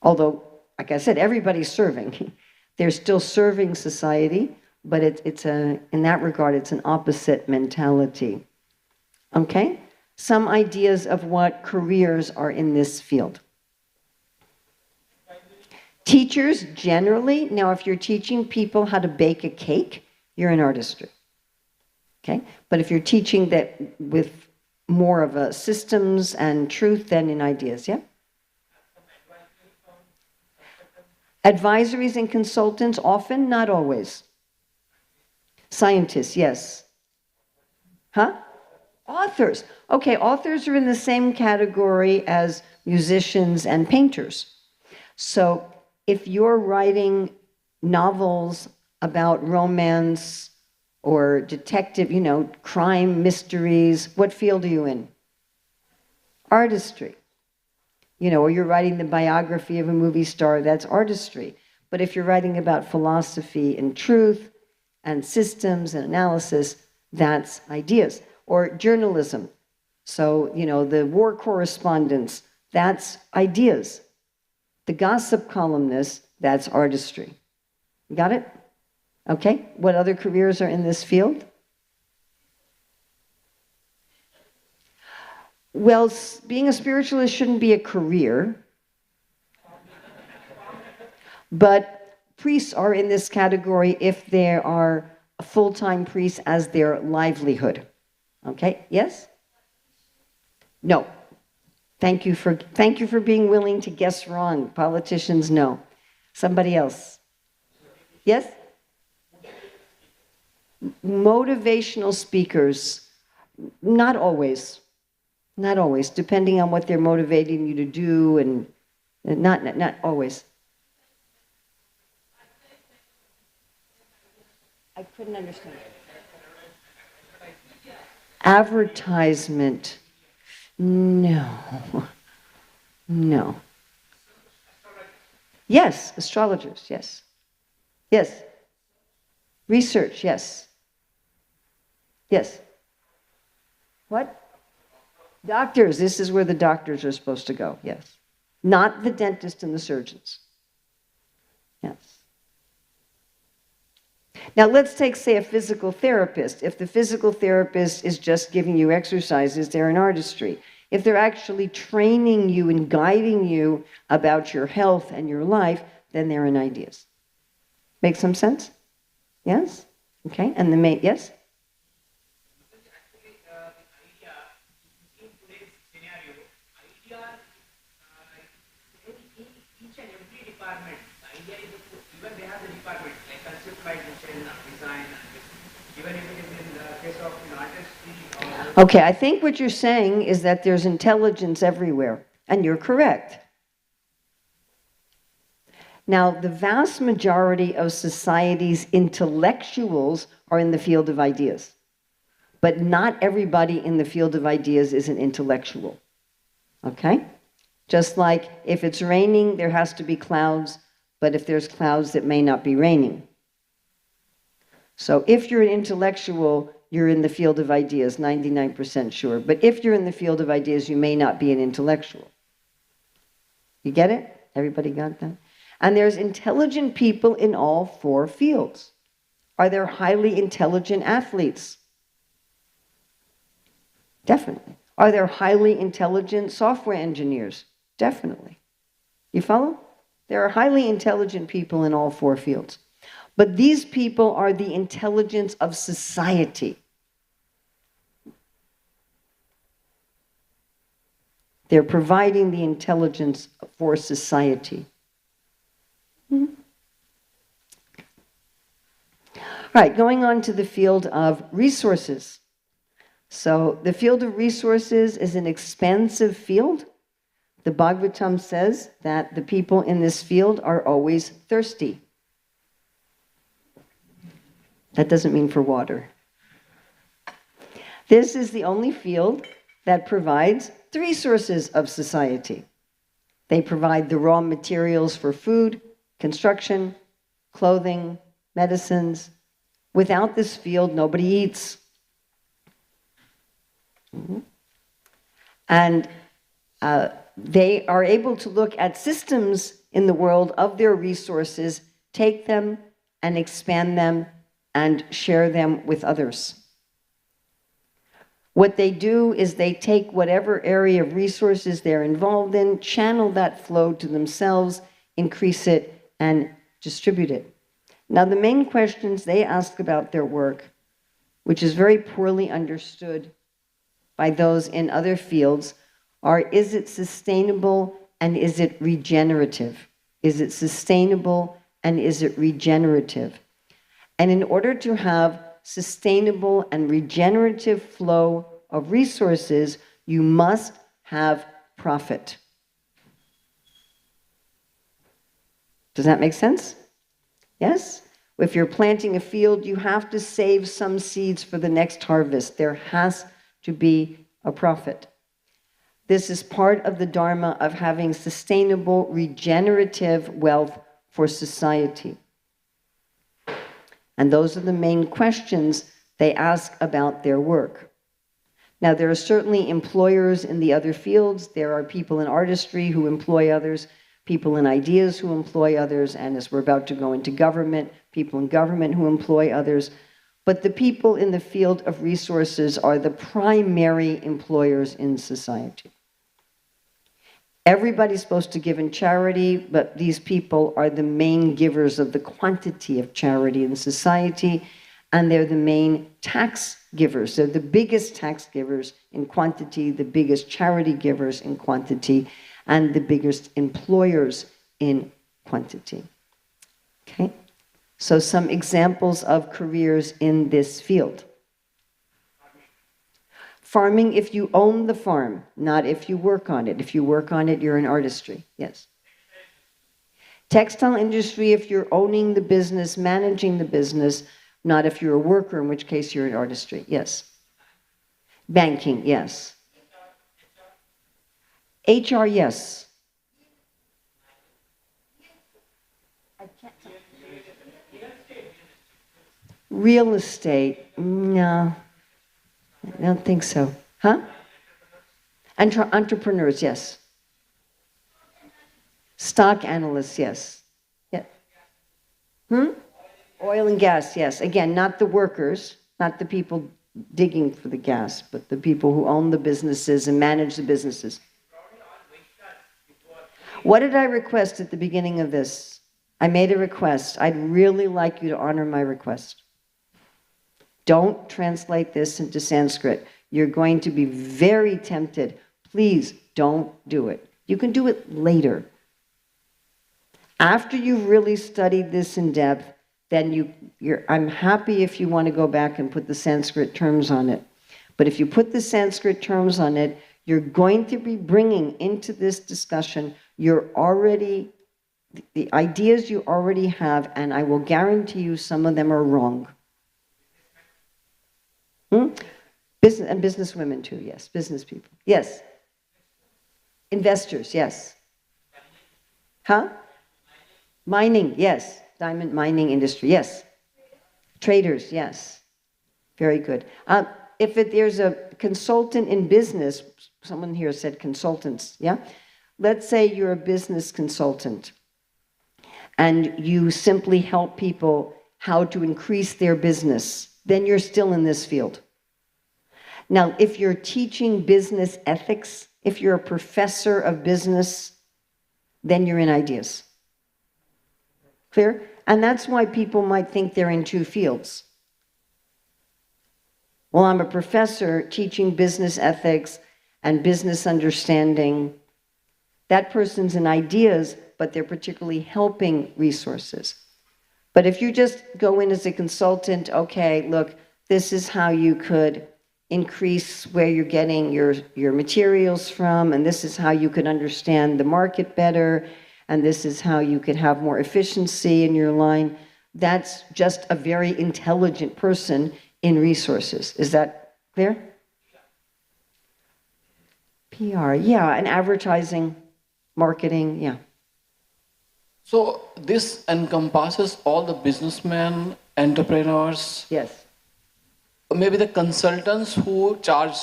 Although, like I said, everybody's serving. They're still serving society, but in that regard, it's an opposite mentality. Okay? Some ideas of what careers are in this field. Teachers, generally, now if you're teaching people how to bake a cake, you're in artistry. Okay? But if you're teaching that with more of a systems and truth, then in ideas, yeah? Advisories and consultants, often, not always. Scientists, yes. Huh? Authors. Okay, authors are in the same category as musicians and painters. So if you're writing novels about romance or detective, crime, mysteries, what field are you in? Artistry. Or you're writing the biography of a movie star, that's artistry. But if you're writing about philosophy and truth and systems and analysis, that's ideas. Or journalism. So, the war correspondence, that's ideas. The gossip columnist, that's artistry. Got it? Okay, what other careers are in this field? Well, being a spiritualist shouldn't be a career. But priests are in this category if they are full-time priests as their livelihood. Okay, yes? No. Thank you for being willing to guess wrong. Politicians, no. Somebody else. Yes? Motivational speakers, not always. Not always, depending on what they're motivating you to do, and not always. I couldn't understand. Advertisement, no. No. Yes, astrologers, yes. Yes. Research, yes. Yes. What? Doctors, this is where the doctors are supposed to go, yes. Not the dentist and the surgeons. Yes. Now let's take, say, a physical therapist. If the physical therapist is just giving you exercises, they're an artistry. If they're actually training you and guiding you about your health and your life, then they're in ideas. Make some sense? Yes? Okay, and the main, yes? Okay, I think what you're saying is that there's intelligence everywhere, and you're correct. Now, the vast majority of society's intellectuals are in the field of ideas, but not everybody in the field of ideas is an intellectual, okay? Just like if it's raining, there has to be clouds, but if there's clouds, it may not be raining. So if you're an intellectual, you're in the field of ideas, 99% sure. But if you're in the field of ideas, you may not be an intellectual. You get it? Everybody got that? And there's intelligent people in all four fields. Are there highly intelligent athletes? Definitely. Are there highly intelligent software engineers? Definitely. You follow? There are highly intelligent people in all four fields. But these people are the intelligence of society. They're providing the intelligence for society. All right, going on to the field of resources. So the field of resources is an expansive field. The Bhagavatam says that the people in this field are always thirsty. That doesn't mean for water. This is the only field that provides the resources of society. They provide the raw materials for food, construction, clothing, medicines. Without this field, nobody eats. And they are able to look at systems in the world of their resources, take them and expand them and share them with others. What they do is they take whatever area of resources they're involved in, channel that flow to themselves, increase it, and distribute it. Now, the main questions they ask about their work, which is very poorly understood by those in other fields, are: is it sustainable and is it regenerative? Is it sustainable and is it regenerative? And in order to have sustainable and regenerative flow of resources, you must have profit. Does that make sense? Yes? If you're planting a field, you have to save some seeds for the next harvest. There has to be a profit. This is part of the Dharma of having sustainable, regenerative wealth for society. And those are the main questions they ask about their work. Now, there are certainly employers in the other fields. There are people in artistry who employ others, people in ideas who employ others, and as we're about to go into government, people in government who employ others. But the people in the field of resources are the primary employers in society. Everybody's supposed to give in charity, but these people are the main givers of the quantity of charity in society, and they're the main tax givers. They're the biggest tax givers in quantity, the biggest charity givers in quantity, and the biggest employers in quantity. Okay? So some examples of careers in this field. Farming, if you own the farm, not if you work on it. If you work on it, you're in artistry. Yes. Textile industry, if you're owning the business, managing the business, not if you're a worker, in which case you're in artistry. Yes. Banking, yes. HR, yes. Real estate, no. I don't think so. Huh? Entrepreneurs, yes. Stock analysts, yes. Yeah. Oil and gas, yes. Again, not the workers, not the people digging for the gas, but the people who own the businesses and manage the businesses. What did I request at the beginning of this? I made a request. I'd really like you to honor my request. Don't translate this into Sanskrit. You're going to be very tempted. Please don't do it. You can do it later. After you've really studied this in depth, then I'm happy if you want to go back and put the Sanskrit terms on it. But if you put the Sanskrit terms on it, you're going to be bringing into this discussion the ideas you already have, and I will guarantee you some of them are wrong. Business and businesswomen too, yes. Business people, yes. Investors, yes. Huh? Mining, yes. Diamond mining industry, yes. Traders, yes. Very good. If there's a consultant in business, someone here said consultants, yeah? Let's say you're a business consultant and you simply help people how to increase their business, then you're still in this field. Now, if you're teaching business ethics, if you're a professor of business, then you're in ideas. Clear? And that's why people might think they're in two fields. Well, I'm a professor teaching business ethics and business understanding. That person's in ideas, but they're particularly helping resources. But if you just go in as a consultant, okay, look, this is how you could increase where you're getting your materials from, and this is how you could understand the market better, and this is how you could have more efficiency in your line. That's just a very intelligent person in resources. Is that clear? PR, yeah, and advertising, marketing, yeah. So this encompasses all the businessmen, entrepreneurs. Yes. Maybe the consultants who charge,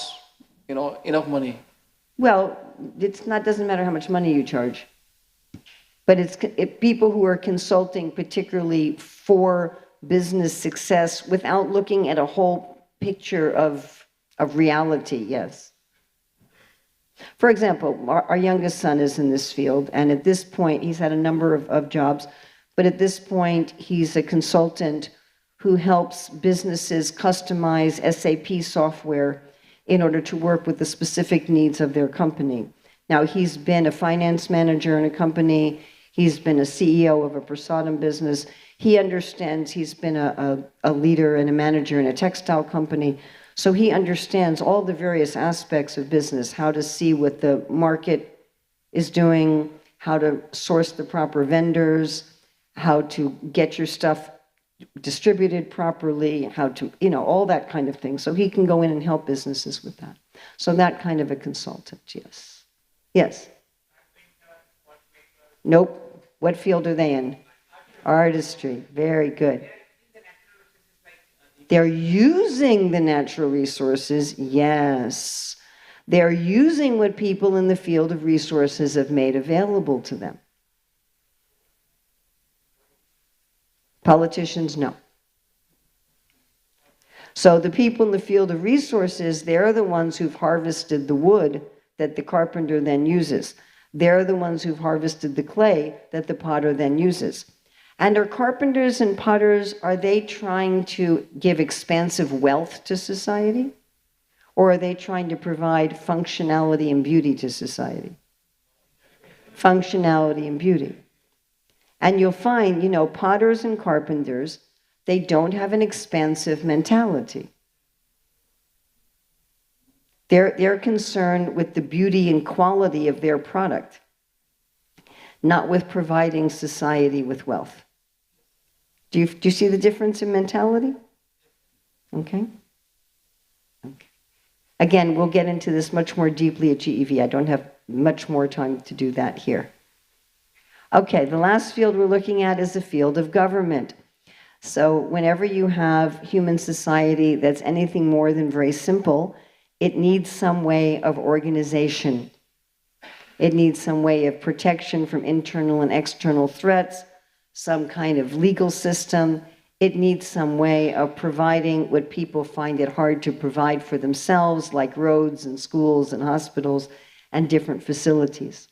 enough money. Well, doesn't matter how much money you charge. But it's people who are consulting particularly for business success without looking at a whole picture of reality, yes. For example, our youngest son is in this field, and at this point, he's had a number of jobs, but at this point, he's a consultant who helps businesses customize SAP software in order to work with the specific needs of their company. Now, he's been a finance manager in a company. He's been a CEO of a prasadam business. He understands, he's been a leader and a manager in a textile company. So he understands all the various aspects of business, how to see what the market is doing, how to source the proper vendors, how to get your stuff distributed properly, how to, all that kind of thing. So he can go in and help businesses with that. So that kind of a consultant, yes. Yes? Nope. What field are they in? Artistry. Very good. They're using the natural resources, yes. They're using what people in the field of resources have made available to them. Politicians, no. So the people in the field of resources, they're the ones who've harvested the wood that the carpenter then uses. They're the ones who've harvested the clay that the potter then uses. And are carpenters and potters, are they trying to give expansive wealth to society? Or are they trying to provide functionality and beauty to society? Functionality and beauty. And you'll find, potters and carpenters, they don't have an expansive mentality. They're concerned with the beauty and quality of their product, not with providing society with wealth. Do you see the difference in mentality? Okay. Again, we'll get into this much more deeply at GEV. I don't have much more time to do that here. Okay, the last field we're looking at is the field of government. So whenever you have human society that's anything more than very simple, it needs some way of organization. It needs some way of protection from internal and external threats, some kind of legal system. It needs some way of providing what people find it hard to provide for themselves, like roads and schools and hospitals and different facilities.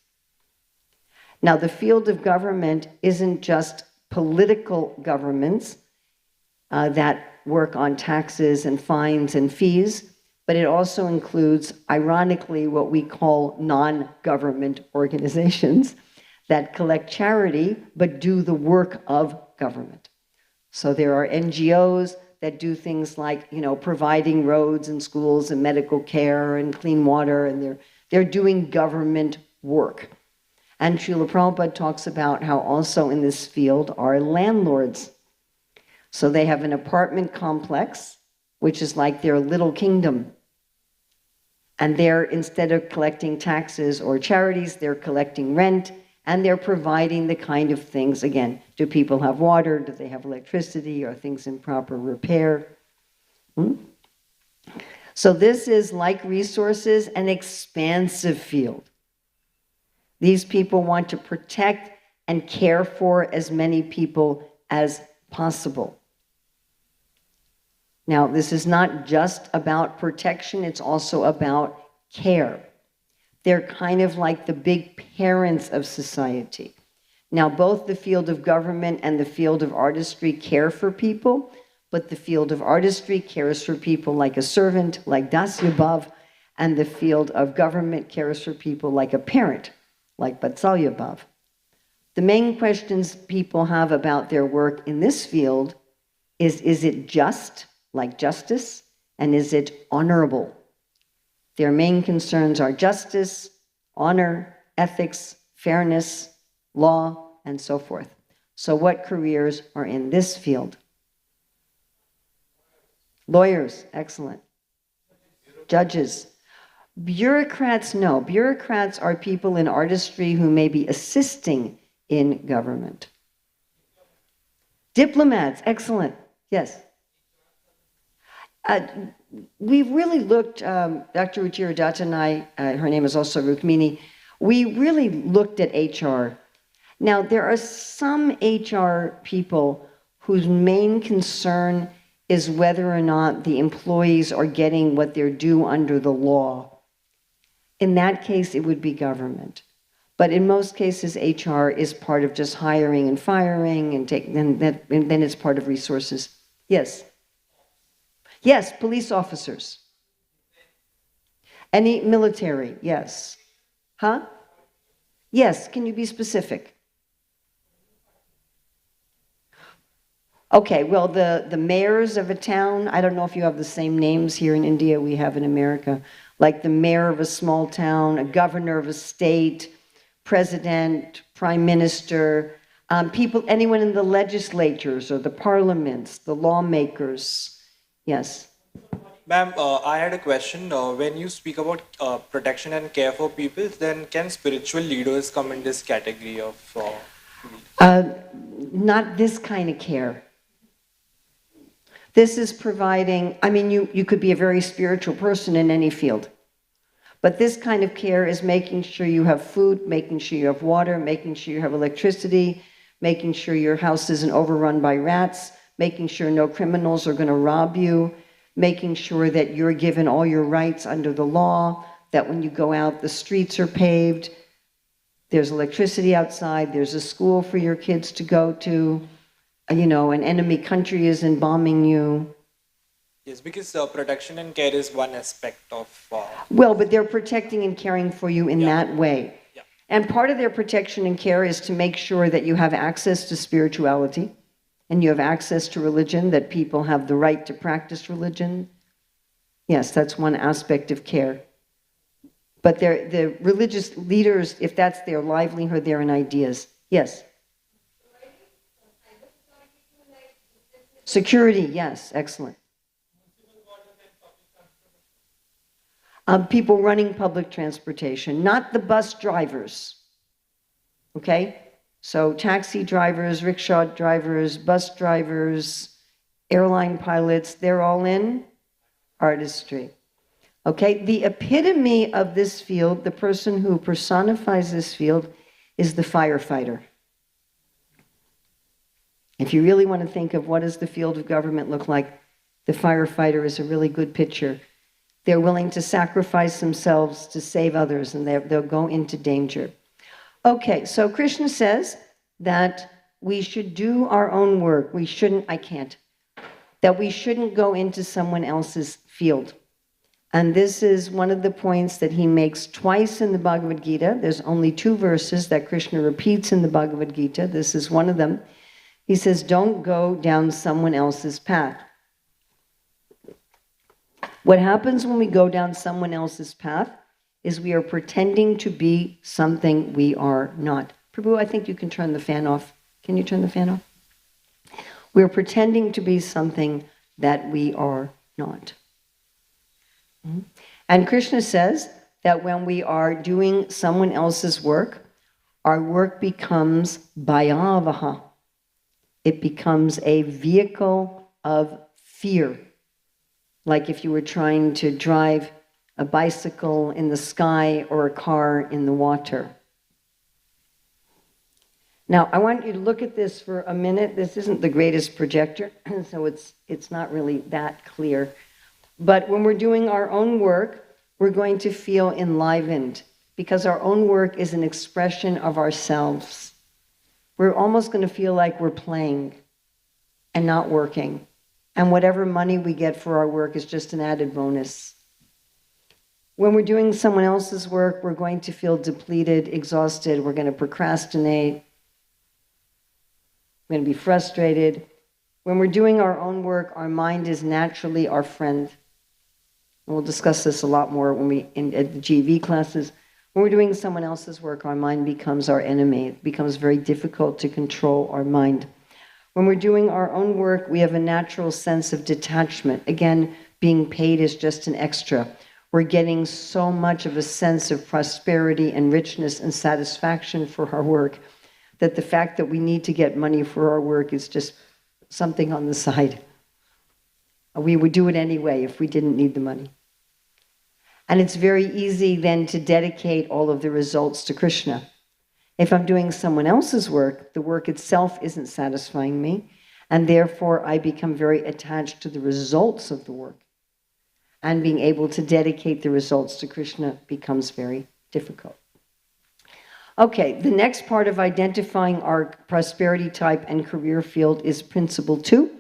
Now, the field of government isn't just political governments that work on taxes and fines and fees, but it also includes, ironically, what we call non-government organizations that collect charity but do the work of government. So there are NGOs that do things like, providing roads and schools and medical care and clean water, and they're doing government work. And Srila Prabhupada talks about how also in this field are landlords. So they have an apartment complex, which is like their little kingdom. And they're, instead of collecting taxes or charities, they're collecting rent, and they're providing the kind of things, again, do people have water? Do they have electricity? Are things in proper repair? So this is, like resources, an expansive field. These people want to protect and care for as many people as possible. Now, this is not just about protection, it's also about care. They're kind of like the big parents of society. Now, both the field of government and the field of artistry care for people, but the field of artistry cares for people like a servant, like Dasya Bhav, and the field of government cares for people like a parent, like Vatsalya Bhav. The main questions people have about their work in this field is it just, like justice, and is it honorable? Their main concerns are justice, honor, ethics, fairness, law, and so forth. So what careers are in this field? Lawyers, excellent. Judges. Bureaucrats, no. Bureaucrats are people in artistry who may be assisting in government. Diplomats, excellent. Yes. We've really looked, Dr. Ruchira Datta and I, her name is also Rukmini, we really looked at HR. Now, there are some HR people whose main concern is whether or not the employees are getting what they're due under the law. In that case, it would be government. But in most cases, HR is part of just hiring and firing, and then it's part of resources. Yes. Yes, police officers. Any military, yes. Huh? Yes, can you be specific? Okay, well, the mayors of a town, I don't know if you have the same names here in India we have in America, like the mayor of a small town, a governor of a state, president, prime minister, people, anyone in the legislatures or the parliaments, the lawmakers. Yes. Ma'am, I had a question. When you speak about protection and care for people, then can spiritual leaders come in this category of? Not this kind of care. This is providing, I mean, you could be a very spiritual person in any field. But this kind of care is making sure you have food, making sure you have water, making sure you have electricity, making sure your house isn't overrun by rats, making sure no criminals are going to rob you, making sure that you're given all your rights under the law, that when you go out, the streets are paved, there's electricity outside, there's a school for your kids to go to, an enemy country isn't bombing you. Yes, because protection and care is one aspect of... Well, but they're protecting and caring for you in that way. Yeah. And part of their protection and care is to make sure that you have access to spirituality, and you have access to religion, that people have the right to practice religion. Yes, that's one aspect of care. But the religious leaders, if that's their livelihood, they're in ideas. Yes? Security, yes, excellent. People running public transportation, not the bus drivers, okay? So taxi drivers, rickshaw drivers, bus drivers, airline pilots, they're all in artistry. Okay, the epitome of this field, the person who personifies this field, is the firefighter. If you really want to think of what does the field of government look like, the firefighter is a really good picture. They're willing to sacrifice themselves to save others, and they'll go into danger. Okay, so Krishna says that we should do our own work. We shouldn't, that we shouldn't go into someone else's field. And this is one of the points that he makes twice in the Bhagavad Gita. There's only 2 verses that Krishna repeats in the Bhagavad Gita. This is one of them. He says, don't go down someone else's path. What happens when we go down someone else's path is we are pretending to be something we are not. Prabhu, I think you can turn the fan off. Can you turn the fan off? We're pretending to be something that we are not. And Krishna says that when we are doing someone else's work, our work becomes bhayavaha. It becomes a vehicle of fear. Like if you were trying to drive a bicycle in the sky or a car in the water. Now, I want you to look at this for a minute. This isn't the greatest projector, so it's not really that clear. But when we're doing our own work, we're going to feel enlivened because our own work is an expression of ourselves. We're almost going to feel like we're playing and not working. And whatever money we get for our work is just an added bonus. When we're doing someone else's work, we're going to feel depleted, exhausted. We're going to procrastinate. We're going to be frustrated. When we're doing our own work, our mind is naturally our friend. And we'll discuss this a lot more when at the GV classes. When we're doing someone else's work, our mind becomes our enemy. It becomes very difficult to control our mind. When we're doing our own work, we have a natural sense of detachment. Again, being paid is just an extra. We're getting so much of a sense of prosperity and richness and satisfaction for our work that the fact that we need to get money for our work is just something on the side. We would do it anyway if we didn't need the money. And it's very easy then to dedicate all of the results to Krishna. If I'm doing someone else's work, the work itself isn't satisfying me, and therefore I become very attached to the results of the work. And being able to dedicate the results to Krishna becomes very difficult. Okay, the next part of identifying our prosperity type and career field is principle 2,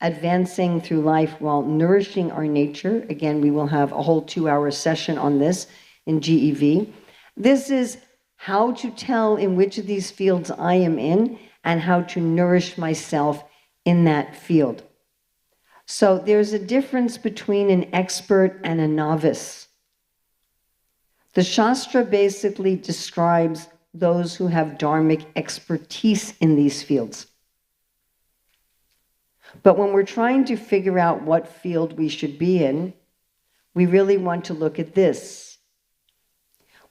advancing through life while nourishing our nature. Again, we will have a whole 2-hour session on this in GEV. This is how to tell in which of these fields I am in and how to nourish myself in that field. So there's a difference between an expert and a novice. The Shastra basically describes those who have dharmic expertise in these fields. But when we're trying to figure out what field we should be in, we really want to look at this.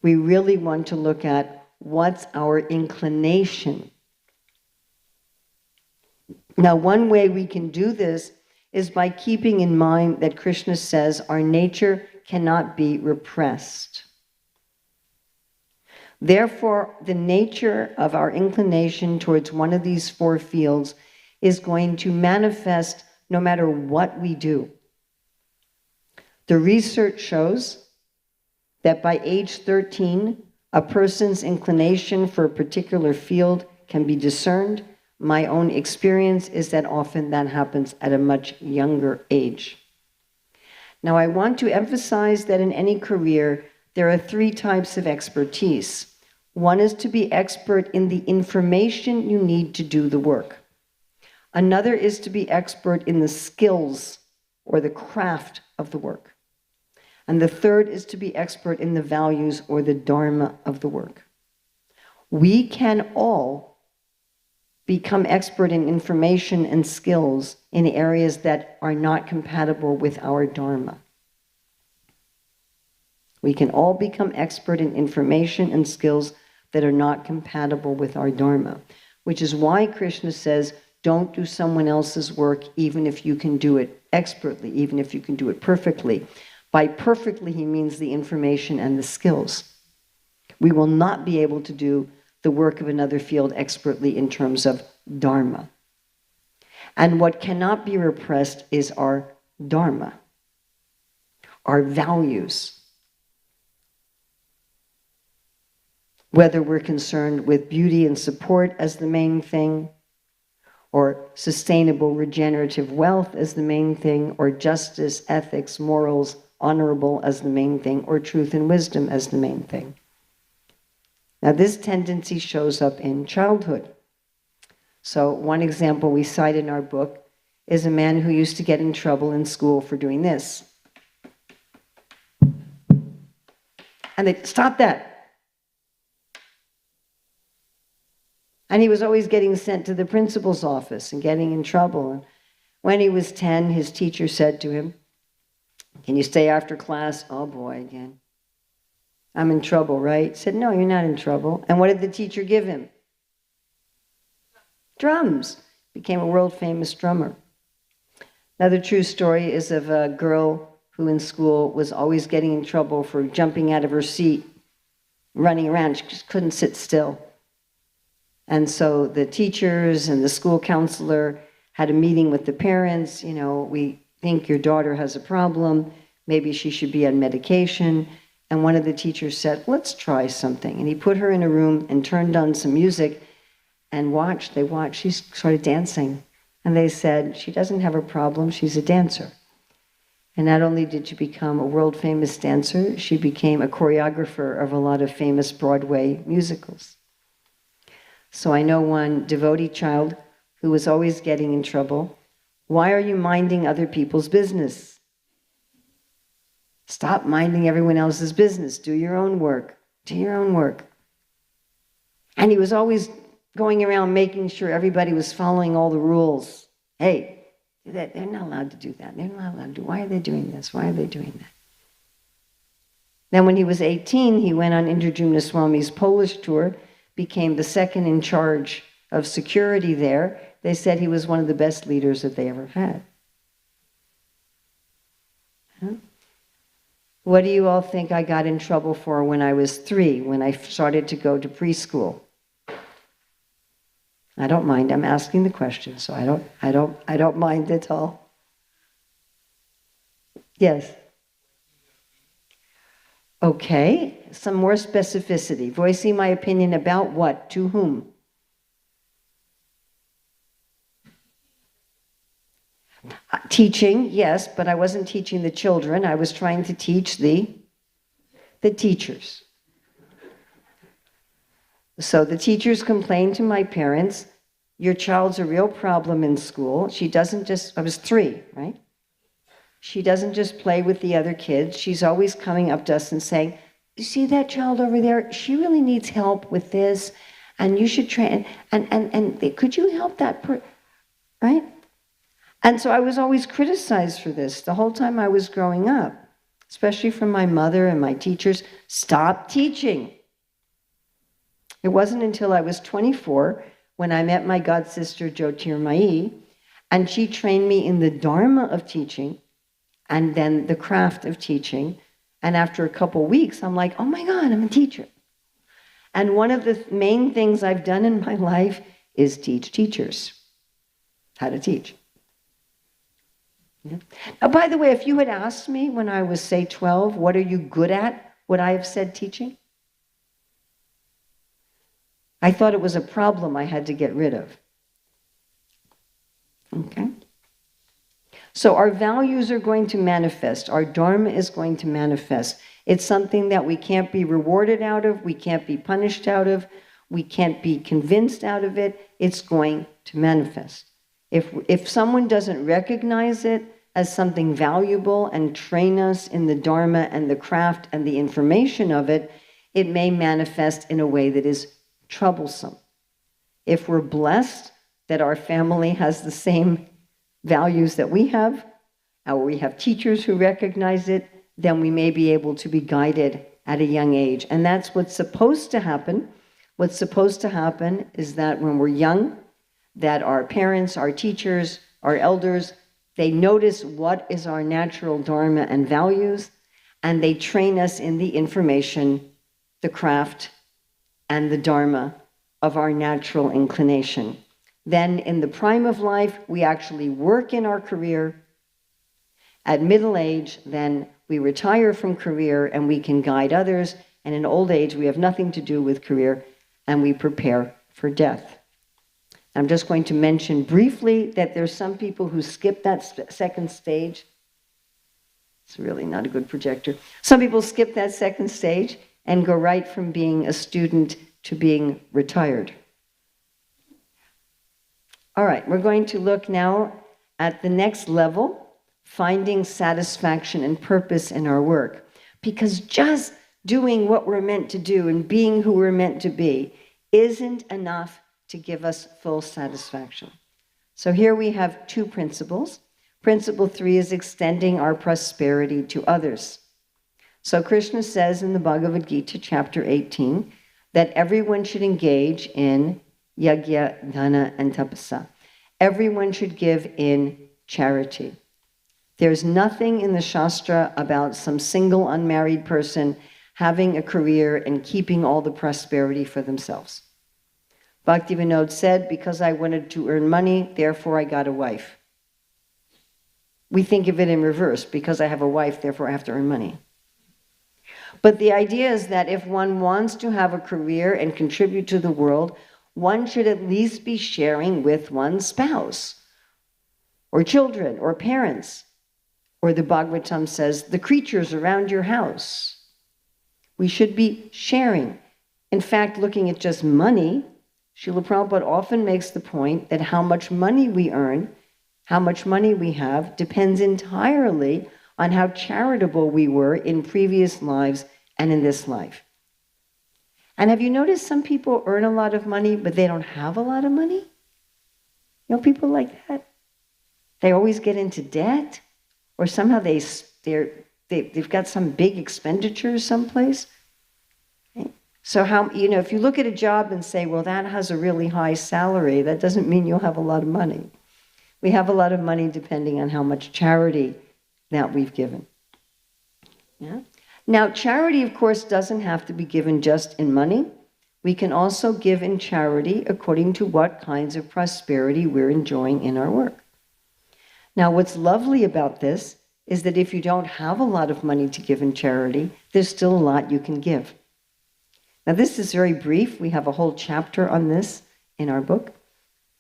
We really want to look at what's our inclination. Now, one way we can do this is by keeping in mind that Krishna says our nature cannot be repressed. Therefore, the nature of our inclination towards one of these 4 fields is going to manifest no matter what we do. The research shows that by age 13, a person's inclination for a particular field can be discerned. My own experience is that often that happens at a much younger age. Now, I want to emphasize that in any career, there are 3 types of expertise. One is to be expert in the information you need to do the work. Another is to be expert in the skills or the craft of the work. And the third is to be expert in the values or the dharma of the work. We can all become expert in information and skills in areas that are not compatible with our dharma. We can all become expert in information and skills that are not compatible with our dharma, which is why Krishna says, don't do someone else's work even if you can do it expertly, even if you can do it perfectly. By perfectly, he means the information and the skills. We will not be able to do the work of another field expertly in terms of dharma. And what cannot be repressed is our dharma, our values. Whether we're concerned with beauty and support as the main thing, or sustainable regenerative wealth as the main thing, or justice, ethics, morals, honorable as the main thing, or truth and wisdom as the main thing. Now this tendency shows up in childhood. So one example we cite in our book is a man who used to get in trouble in school for doing this. And they, stop that. And he was always getting sent to the principal's office and getting in trouble. And when he was 10, his teacher said to him, "Can you stay after class?" "Oh boy, again. I'm in trouble, right?" He said, "No, you're not in trouble." And what did the teacher give him? Drums. Became a world famous drummer. Another true story is of a girl who in school was always getting in trouble for jumping out of her seat, running around. She just couldn't sit still. And so the teachers and the school counselor had a meeting with the parents. You know, "We think your daughter has a problem. Maybe she should be on medication." And one of the teachers said, "Let's try something." And he put her in a room and turned on some music and watched. They watched. She started dancing. And they said, "She doesn't have a problem. She's a dancer." And not only did she become a world famous dancer, she became a choreographer of a lot of famous Broadway musicals. So I know one devotee child who was always getting in trouble. "Why are you minding other people's business? Stop minding everyone else's business. Do your own work. Do your own work." And he was always going around making sure everybody was following all the rules. Hey, they're not allowed to do that. They're not allowed to do. Why are they doing this? Why are they doing that? Then when he was 18, he went on Indradyumna Swami's Polish tour, became the second in charge of security there. They said he was one of the best leaders that they ever had. Huh? What do you all think I got in trouble for when I was 3, when I started to go to preschool? I don't mind. I'm asking the question, so I don't mind at all. Yes. Okay, some more specificity. Voicing my opinion about what? To whom? Teaching, yes, but I wasn't teaching the children. I was trying to teach the teachers. So the teachers complained to my parents, "Your child's a real problem in school. She doesn't just," I was 3, right? "She doesn't just play with the other kids. She's always coming up to us and saying, 'You see that child over there? She really needs help with this, and you should try, and could you help that right?" And so I was always criticized for this the whole time I was growing up, especially from my mother and my teachers. Stop teaching. It wasn't until I was 24 when I met my god sister Jyotirmayi, and she trained me in the dharma of teaching and then the craft of teaching. And after a couple weeks, I'm like, "Oh my God, I'm a teacher." And one of the main things I've done in my life is teach teachers how to teach. Yeah. Now, by the way, if you had asked me when I was, say, 12, what are you good at, would I have said teaching? I thought it was a problem I had to get rid of. Okay? So our values are going to manifest. Our dharma is going to manifest. It's something that we can't be rewarded out of, we can't be punished out of, we can't be convinced out of it. It's going to manifest. If someone doesn't recognize it as something valuable and train us in the dharma and the craft and the information of it, it may manifest in a way that is troublesome. If we're blessed that our family has the same values that we have, or we have teachers who recognize it, then we may be able to be guided at a young age. And that's what's supposed to happen. What's supposed to happen is that when we're young, that our parents, our teachers, our elders, they notice what is our natural dharma and values, and they train us in the information, the craft, and the dharma of our natural inclination. Then in the prime of life, we actually work in our career. At middle age, then we retire from career and we can guide others. And in old age, we have nothing to do with career and we prepare for death. I'm just going to mention briefly that there's some people who skip that second stage. It's really not a good projector. Some people skip that second stage and go right from being a student to being retired. All right, we're going to look now at the next level, finding satisfaction and purpose in our work. Because just doing what we're meant to do and being who we're meant to be isn't enough to give us full satisfaction. So here we have two principles. Principle 3 is extending our prosperity to others. So Krishna says in the Bhagavad Gita, chapter 18, that everyone should engage in yajna, dana, and tapasa. Everyone should give in charity. There's nothing in the Shastra about some single unmarried person having a career and keeping all the prosperity for themselves. Bhaktivinoda said, because I wanted to earn money, therefore I got a wife. We think of it in reverse, because I have a wife, therefore I have to earn money. But the idea is that if one wants to have a career and contribute to the world, one should at least be sharing with one's spouse, or children, or parents. Or the Bhagavatam says, the creatures around your house. We should be sharing. In fact, looking at just money, Srila Prabhupada often makes the point that how much money we earn, how much money we have, depends entirely on how charitable we were in previous lives and in this life. And have you noticed some people earn a lot of money, but they don't have a lot of money? You know, people like that. They always get into debt, or somehow they've got some big expenditure someplace. Okay. So how, you know, if you look at a job and say, well, that has a really high salary, that doesn't mean you'll have a lot of money. We have a lot of money depending on how much charity that we've given. Yeah? Now, charity, of course, doesn't have to be given just in money. We can also give in charity according to what kinds of prosperity we're enjoying in our work. Now, what's lovely about this is that if you don't have a lot of money to give in charity, there's still a lot you can give. Now, this is very brief. We have a whole chapter on this in our book.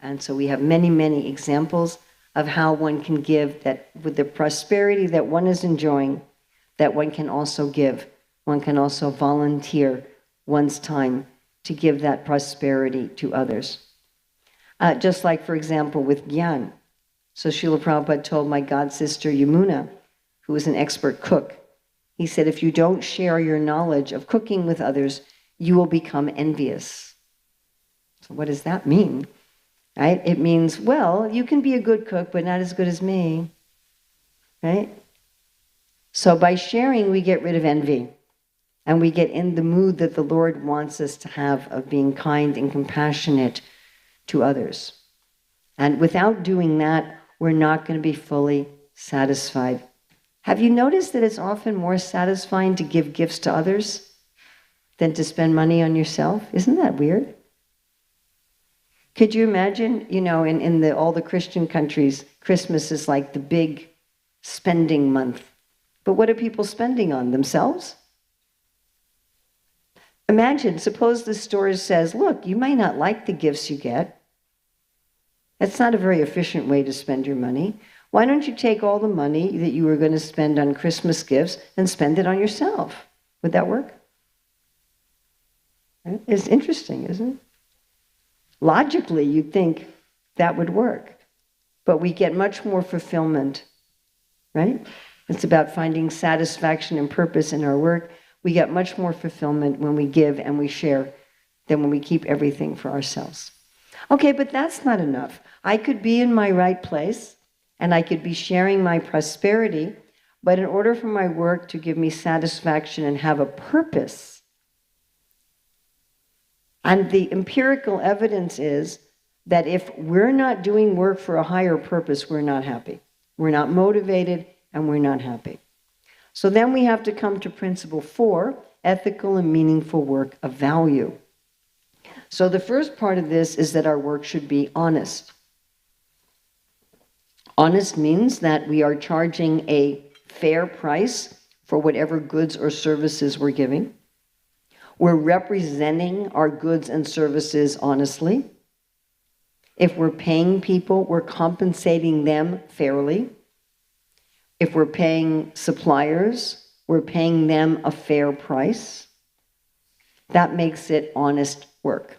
And so we have many, many examples of how one can give that with the prosperity that one is enjoying, that one can also give. One can also volunteer one's time to give that prosperity to others. Just like, for example, with Gyan. So Srila Prabhupada told my god sister Yamuna, who is an expert cook, he said, if you don't share your knowledge of cooking with others, you will become envious. So what does that mean? Right? It means, well, you can be a good cook, but not as good as me. Right? So by sharing, we get rid of envy. And we get in the mood that the Lord wants us to have of being kind and compassionate to others. And without doing that, we're not going to be fully satisfied. Have you noticed that it's often more satisfying to give gifts to others than to spend money on yourself? Isn't that weird? Could you imagine, you know, in all the Christian countries, Christmas is like the big spending month. But what are people spending on? Themselves? Imagine, suppose the store says, look, you might not like the gifts you get. That's not a very efficient way to spend your money. Why don't you take all the money that you were going to spend on Christmas gifts and spend it on yourself? Would that work? It's interesting, isn't it? Logically, you'd think that would work. But we get much more fulfillment, right? It's about finding satisfaction and purpose in our work. We get much more fulfillment when we give and we share than when we keep everything for ourselves. Okay, but that's not enough. I could be in my right place and I could be sharing my prosperity, but in order for my work to give me satisfaction and have a purpose, and the empirical evidence is that if we're not doing work for a higher purpose, we're not happy. We're not motivated and we're not happy. So then we have to come to principle 4, ethical and meaningful work of value. So the first part of this is that our work should be honest. Honest means that we are charging a fair price for whatever goods or services we're giving. We're representing our goods and services honestly. If we're paying people, we're compensating them fairly. If we're paying suppliers, we're paying them a fair price. That makes it honest work.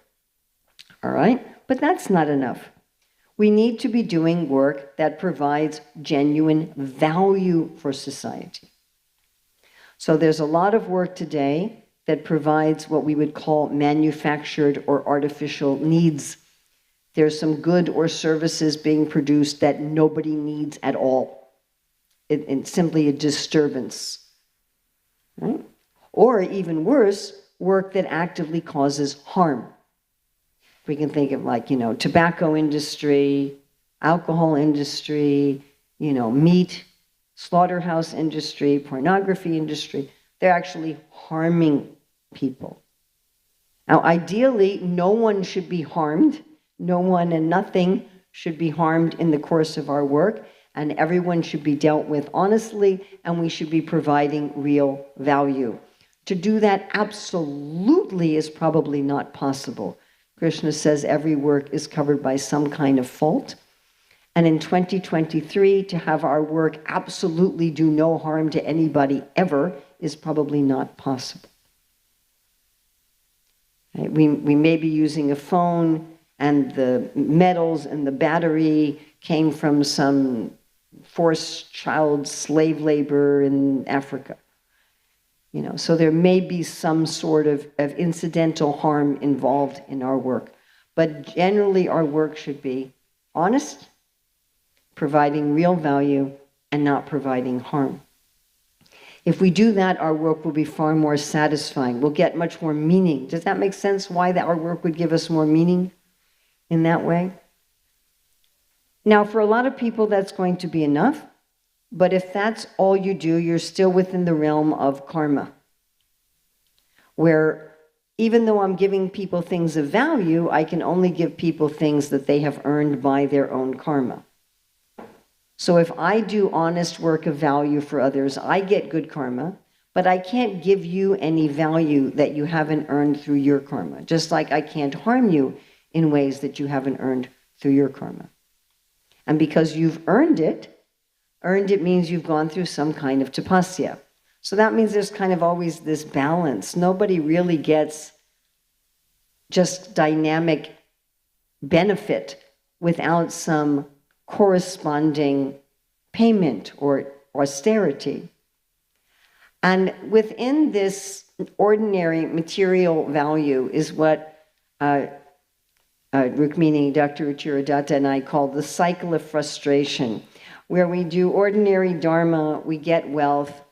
All right? But that's not enough. We need to be doing work that provides genuine value for society. So there's a lot of work today that provides what we would call manufactured or artificial needs. There's some good or services being produced that nobody needs at all. It's simply a disturbance. Right? Or even worse, work that actively causes harm. We can think of like, tobacco industry, alcohol industry, meat, slaughterhouse industry, pornography industry. They're actually harming people. Now, ideally, no one should be harmed. No one and nothing should be harmed in the course of our work, and everyone should be dealt with honestly, and we should be providing real value. To do that absolutely is probably not possible. Krishna says every work is covered by some kind of fault. And in 2023, to have our work absolutely do no harm to anybody ever is probably not possible. Right? We may be using a phone, and the metals and the battery came from some forced child slave labor in Africa. So there may be some sort of incidental harm involved in our work. But generally our work should be honest, providing real value, and not providing harm. If we do that, our work will be far more satisfying. We'll get much more meaning. Does that make sense why our work would give us more meaning in that way? Now, for a lot of people, that's going to be enough. But if that's all you do, you're still within the realm of karma, where even though I'm giving people things of value, I can only give people things that they have earned by their own karma. So if I do honest work of value for others, I get good karma, but I can't give you any value that you haven't earned through your karma, just like I can't harm you in ways that you haven't earned through your karma. And because you've earned it means you've gone through some kind of tapasya. So that means there's kind of always this balance. Nobody really gets just dynamic benefit without some corresponding payment or austerity. And within this ordinary material value is what Rukmini, Dr. Ruchira and I call the cycle of frustration, where we do ordinary dharma, we get wealth,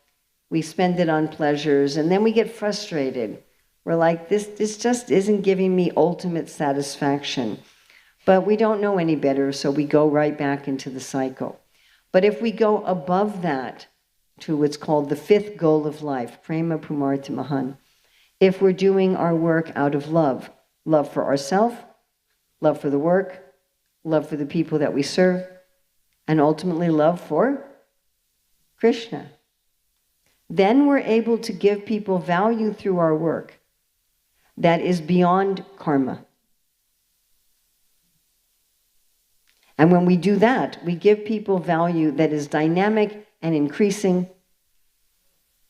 we spend it on pleasures, and then we get frustrated. We're like, this just isn't giving me ultimate satisfaction. But we don't know any better, so we go right back into the cycle. But if we go above that to what's called the fifth goal of life, prema pumarta mahan, if we're doing our work out of love, love for ourselves, love for the work, love for the people that we serve, and ultimately love for Krishna, then we're able to give people value through our work that is beyond karma. And when we do that, we give people value that is dynamic and increasing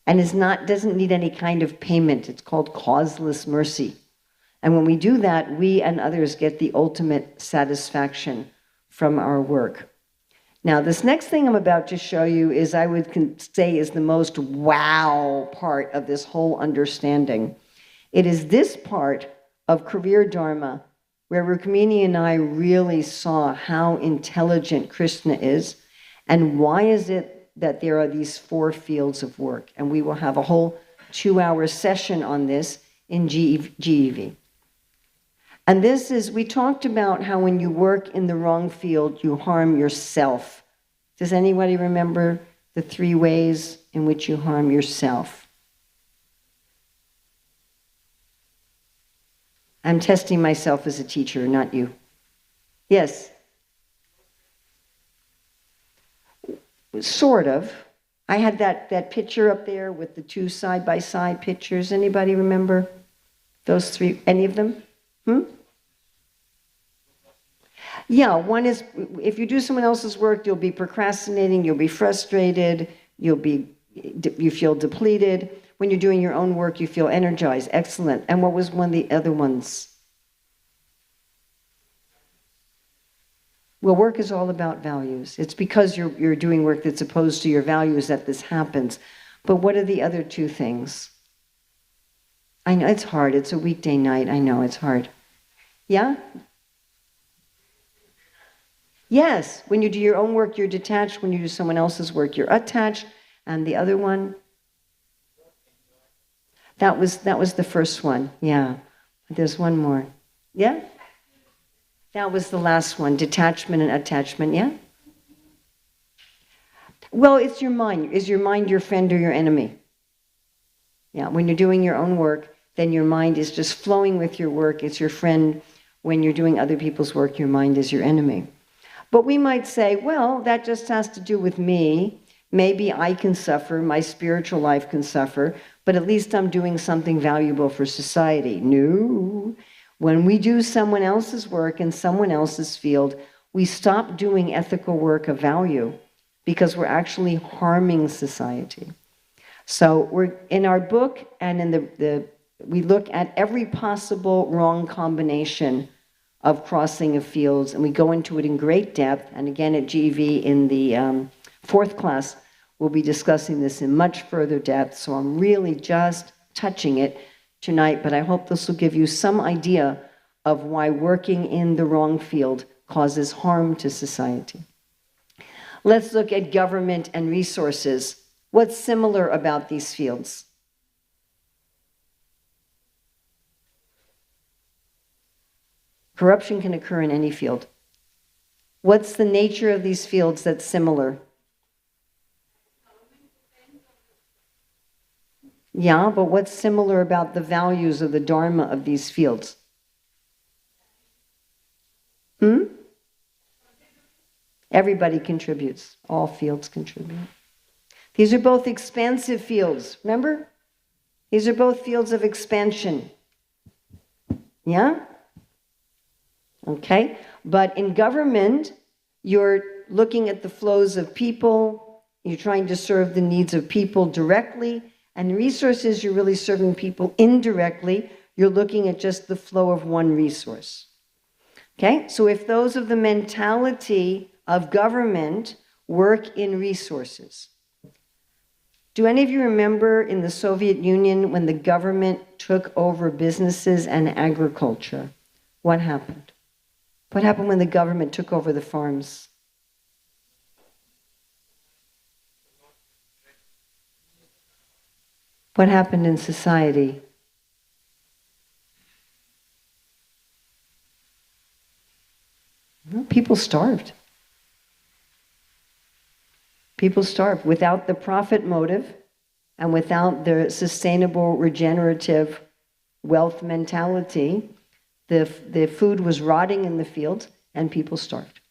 and doesn't need any kind of payment. It's called causeless mercy. And when we do that, we and others get the ultimate satisfaction from our work. Now, this next thing I'm about to show you is, I would say, is the most wow part of this whole understanding. It is this part of career dharma where Rukmini and I really saw how intelligent Krishna is, and why is it that there are these four fields of work. And we will have a whole 2-hour session on this in GEV. And this is, we talked about how when you work in the wrong field, you harm yourself. Does anybody remember the 3 ways in which you harm yourself? I'm testing myself as a teacher, not you. Yes? Sort of. I had that picture up there with the two side-by-side pictures. Anybody remember those three? Any of them? Yeah, one is, if you do someone else's work, you'll be procrastinating, you'll be frustrated, you feel depleted. When you're doing your own work, you feel energized. Excellent. And what was one of the other ones? Well, work is all about values. It's because you're doing work that's opposed to your values that this happens. But what are the other two things? I know it's hard. It's a weekday night. I know it's hard. Yeah? Yes. When you do your own work, you're detached. When you do someone else's work, you're attached. And the other one? That was the first one. Yeah. There's one more. Yeah? That was the last one, detachment and attachment, yeah? Well, it's your mind. Is your mind your friend or your enemy? Yeah, when you're doing your own work, then your mind is just flowing with your work. It's your friend. When you're doing other people's work, your mind is your enemy. But we might say, well, that just has to do with me. Maybe I can suffer, my spiritual life can suffer, but at least I'm doing something valuable for society. No. When we do someone else's work in someone else's field, we stop doing ethical work of value because we're actually harming society. So we're in our book, and in we look at every possible wrong combination of crossing of fields, and we go into it in great depth. And again, at GEV in the fourth class, we'll be discussing this in much further depth. So I'm really just touching it tonight, but I hope this will give you some idea of why working in the wrong field causes harm to society. Let's look at government and resources. What's similar about these fields? Corruption can occur in any field. What's the nature of these fields that's similar? Yeah, but what's similar about the values of the Dharma of these fields? Everybody contributes. All fields contribute. These are both expansive fields, remember? These are both fields of expansion. Yeah? Okay, but in government, you're looking at the flows of people, you're trying to serve the needs of people directly, and resources, you're really serving people indirectly. You're looking at just the flow of one resource. Okay, so if those of the mentality of government work in resources. Do any of you remember in the Soviet Union when the government took over businesses and agriculture? What happened? What happened when the government took over the farms? What happened in society? Well, people starved. People starved. Without the profit motive and without the sustainable, regenerative wealth mentality, the food was rotting in the fields and people starved.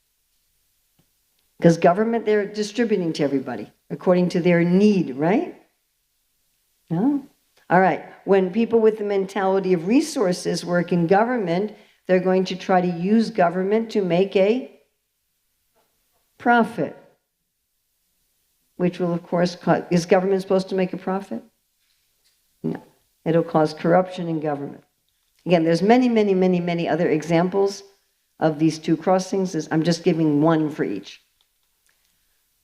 Because government, they're distributing to everybody according to their need, right? No? All right. When people with the mentality of resources work in government, they're going to try to use government to make a profit. Which will, of course, cause... Is government supposed to make a profit? No. It'll cause corruption in government. Again, there's many, many, many, many other examples of these two crossings. I'm just giving one for each.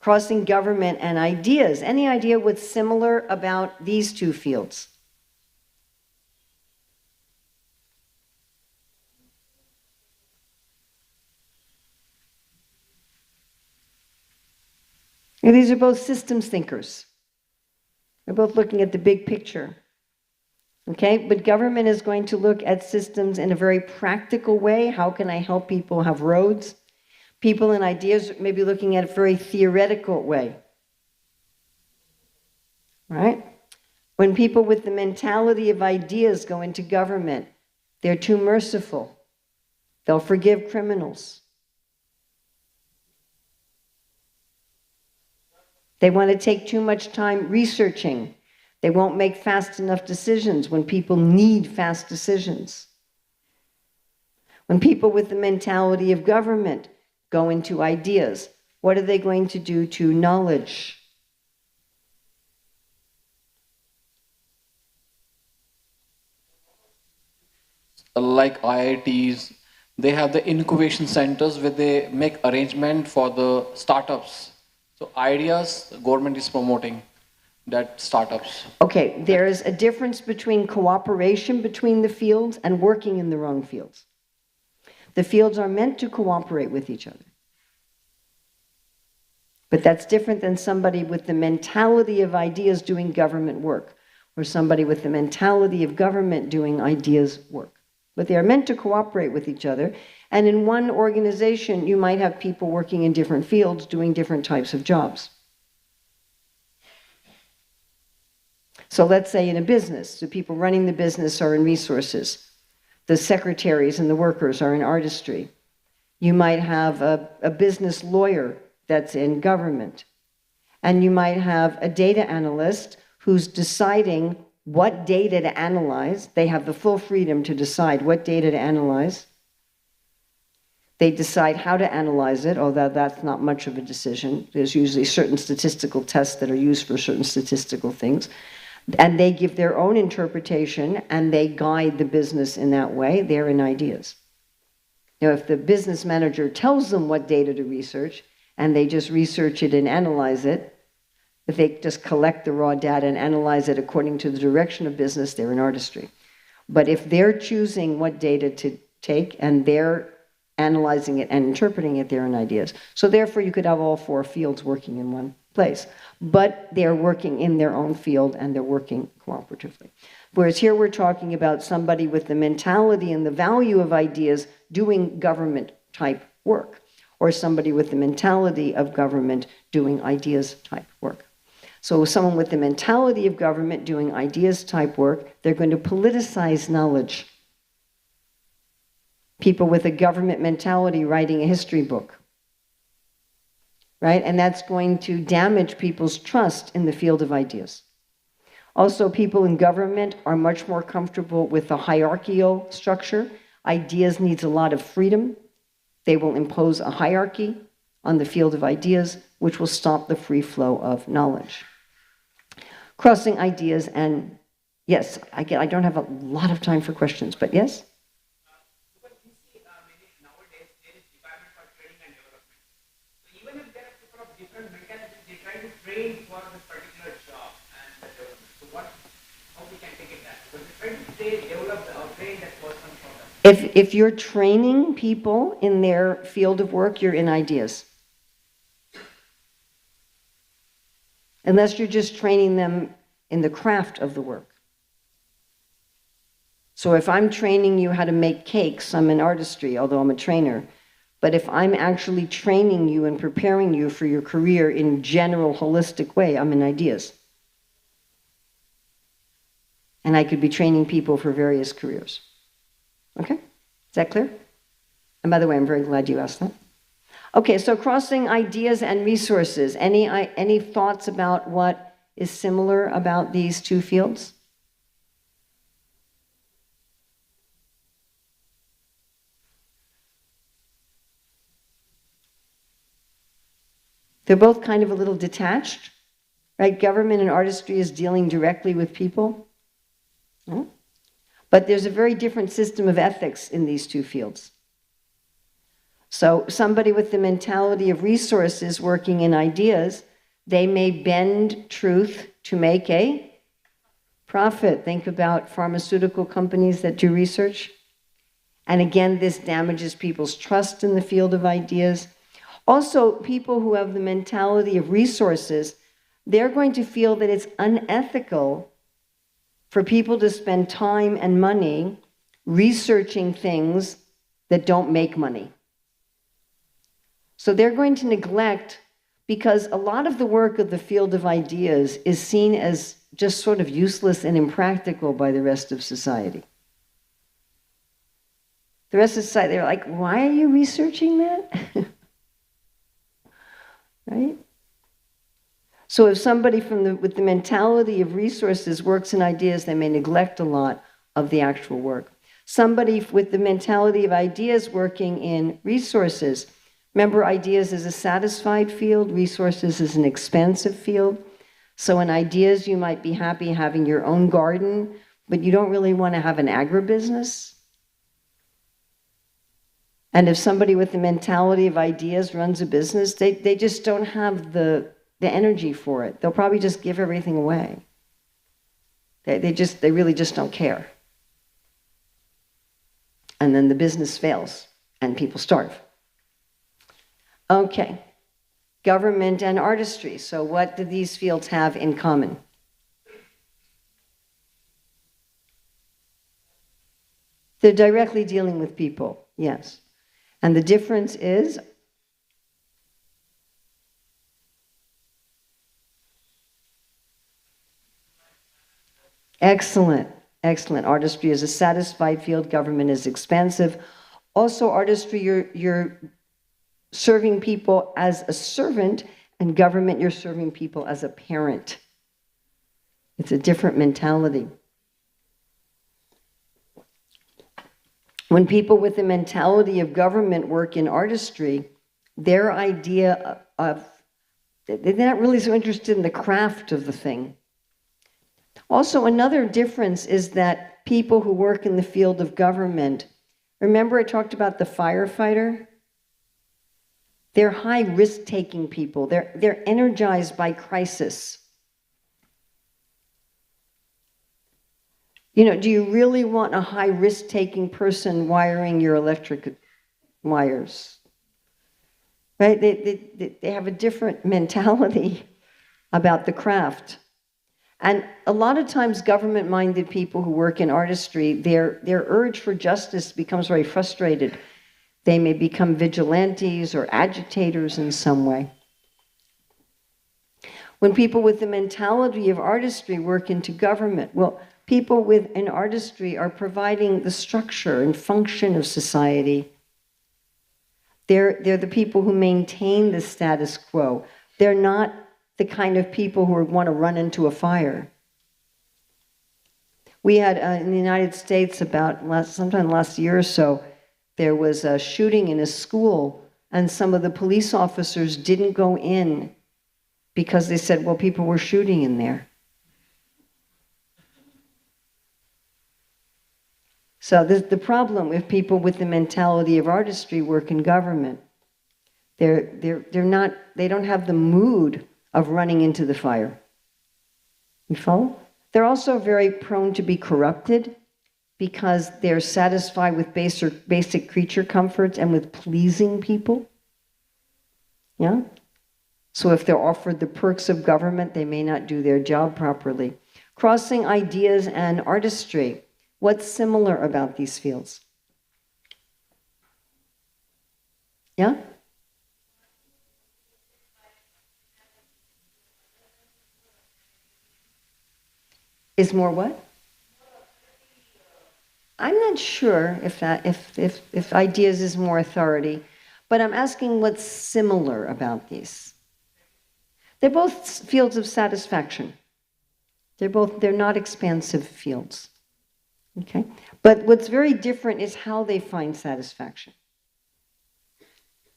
Crossing government and ideas. Any idea what's similar about these two fields? And these are both systems thinkers. They're both looking at the big picture. Okay, but government is going to look at systems in a very practical way. How can I help people have roads? People and ideas may be looking at a very theoretical way. Right? When people with the mentality of ideas go into government, They're too merciful. They'll forgive criminals. They want to take too much time researching. They won't make fast enough decisions when people need fast decisions. When people with the mentality of government go into ideas, what are they going to do to knowledge? Like IITs, they have the incubation centers where they make arrangement for the startups. So ideas, the government is promoting that startups. Okay, there is a difference between cooperation between the fields and working in the wrong fields. The fields are meant to cooperate with each other. But that's different than somebody with the mentality of ideas doing government work, or somebody with the mentality of government doing ideas work. But they are meant to cooperate with each other. And in one organization, you might have people working in different fields doing different types of jobs. So let's say in a business, the people running the business are in resources. The secretaries and the workers are in artistry. You might have a business lawyer that's in government. And you might have a data analyst who's deciding what data to analyze. They have the full freedom to decide what data to analyze. They decide how to analyze it, although that's not much of a decision. There's usually certain statistical tests that are used for certain statistical things. And they give their own interpretation, and they guide the business in that way. They're in ideas. Now, if the business manager tells them what data to research, and they just research it and analyze it, if they just collect the raw data and analyze it according to the direction of business, they're in artistry. But if they're choosing what data to take, and they're analyzing it and interpreting it, they're in ideas. So therefore, you could have all four fields working in one place. But they're working in their own field, and they're working cooperatively. Whereas here we're talking about somebody with the mentality and the value of ideas doing government-type work, or somebody with the mentality of government doing ideas-type work. So someone with the mentality of government doing ideas-type work, they're going to politicize knowledge. People with a government mentality writing a history book, right? And that's going to damage people's trust in the field of ideas. Also, people in government are much more comfortable with the hierarchical structure. Ideas needs a lot of freedom. They will impose a hierarchy on the field of ideas, which will stop the free flow of knowledge. Crossing ideas and, yes, I don't have a lot of time for questions, but yes? Because you see, nowadays there is department for training and development. So even if there are people of different mentalities, they try to train for this particular job and the development. So how we can take it that? Because they try to develop or train that person for them. If you're training people in their field of work, you're in ideas. Unless you're just training them in the craft of the work. So if I'm training you how to make cakes, I'm in artistry, although I'm a trainer. But if I'm actually training you and preparing you for your career in general, holistic way, I'm in ideas. And I could be training people for various careers. Okay? Is that clear? And by the way, I'm very glad you asked that. Okay, so crossing ideas and resources. Any thoughts about what is similar about these two fields? They're both kind of a little detached, right? Government and artistry is dealing directly with people. But there's a very different system of ethics in these two fields. So somebody with the mentality of resources working in ideas, they may bend truth to make a profit. Think about pharmaceutical companies that do research. And again, this damages people's trust in the field of ideas. Also, people who have the mentality of resources, they're going to feel that it's unethical for people to spend time and money researching things that don't make money. So they're going to neglect, because a lot of the work of the field of ideas is seen as just sort of useless and impractical by the rest of society. The rest of the society, they're like, why are you researching that? Right? So if somebody with the mentality of resources works in ideas, they may neglect a lot of the actual work. Somebody with the mentality of ideas working in resources, remember, ideas is a satisfied field, resources is an expansive field. So in ideas, you might be happy having your own garden, but you don't really want to have an agribusiness. And if somebody with the mentality of ideas runs a business, they just don't have the energy for it. They'll probably just give everything away. They really just don't care. And then the business fails and people starve. Okay, government and artistry. So what do these fields have in common? They're directly dealing with people, yes. And the difference is excellent, excellent. Artistry is a satisfied field, government is expansive. Also, artistry, you're serving people as a servant, and government, you're serving people as a parent. It's a different mentality. When people with the mentality of government work in artistry, their idea of, they're not really so interested in the craft of the thing. Also, another difference is that people who work in the field of government, remember I talked about the firefighter? They're high risk-taking people. They're energized by crisis. You know, do you really want a high risk-taking person wiring your electric wires? Right? They have a different mentality about the craft. And a lot of times government-minded people who work in artistry, their urge for justice becomes very frustrated. They may become vigilantes or agitators in some way. When people with the mentality of artistry work into government, well, people with an artistry are providing the structure and function of society. They're the people who maintain the status quo. They're not the kind of people who want to run into a fire. We had in the United States sometime last year or so, there was a shooting in a school, and some of the police officers didn't go in because they said, well, people were shooting in there. So the problem with people with the mentality of artistry work in government. They don't have the mood of running into the fire. You follow? They're also very prone to be corrupted because they're satisfied with basic creature comforts and with pleasing people. Yeah? So if they're offered the perks of government, they may not do their job properly. Crossing ideas and artistry. What's similar about these fields? Yeah? Is more what? I'm not sure if ideas is more authority, but I'm asking what's similar about these. They're both fields of satisfaction. They're not expansive fields. Okay? But what's very different is how they find satisfaction.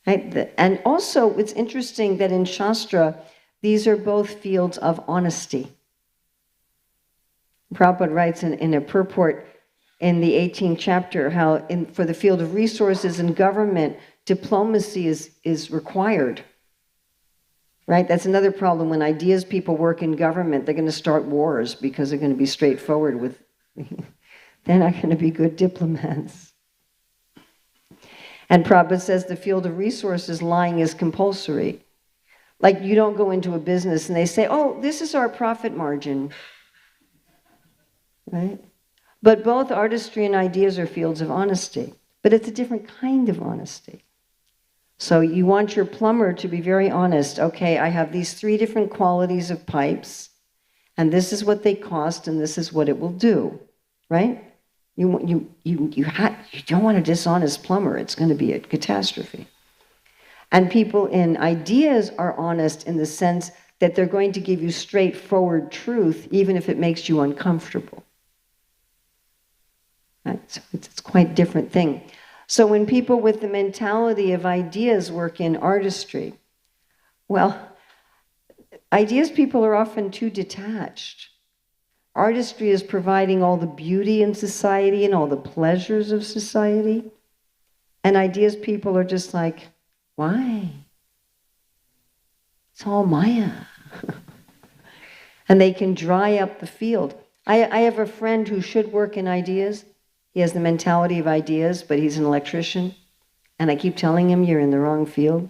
Right? And also, it's interesting that in Shastra, these are both fields of honesty. Prabhupada writes in a purport in the 18th chapter how for the field of resources and government, diplomacy is required. Right? That's another problem. When ideas people work in government, they're going to start wars because they're going to be straightforward with... They're not going to be good diplomats. And Prabhupada says the field of resources, lying is compulsory. Like you don't go into a business and they say, oh, this is our profit margin. Right? But both artistry and ideas are fields of honesty. But it's a different kind of honesty. So you want your plumber to be very honest. Okay, I have these 3 different qualities of pipes, and this is what they cost, and this is what it will do. Right? You don't want a dishonest plumber. It's going to be a catastrophe. And people in ideas are honest in the sense that they're going to give you straightforward truth, even if it makes you uncomfortable. Right? So it's quite a different thing. So when people with the mentality of ideas work in artistry, well, ideas people are often too detached. Artistry is providing all the beauty in society and all the pleasures of society. And ideas people are just like, why? It's all Maya. And they can dry up the field. I have a friend who should work in ideas. He has the mentality of ideas, but he's an electrician. And I keep telling him, you're in the wrong field.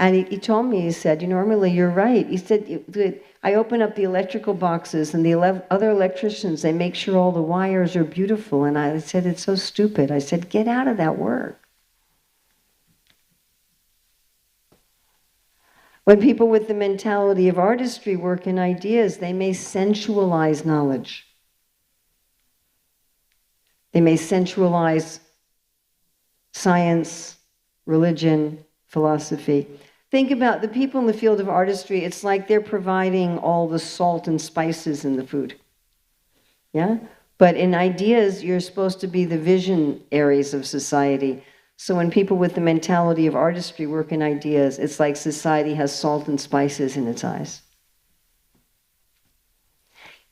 And he told me, he said, Urmila, you're right. He said, I open up the electrical boxes and the other electricians, they make sure all the wires are beautiful. And I said, it's so stupid. I said, get out of that work. When people with the mentality of artistry work in ideas, they may sensualize knowledge. They may sensualize science, religion, philosophy. Think about the people in the field of artistry, it's like they're providing all the salt and spices in the food. Yeah? But in ideas, you're supposed to be the visionaries of society. So when people with the mentality of artistry work in ideas, it's like society has salt and spices in its eyes.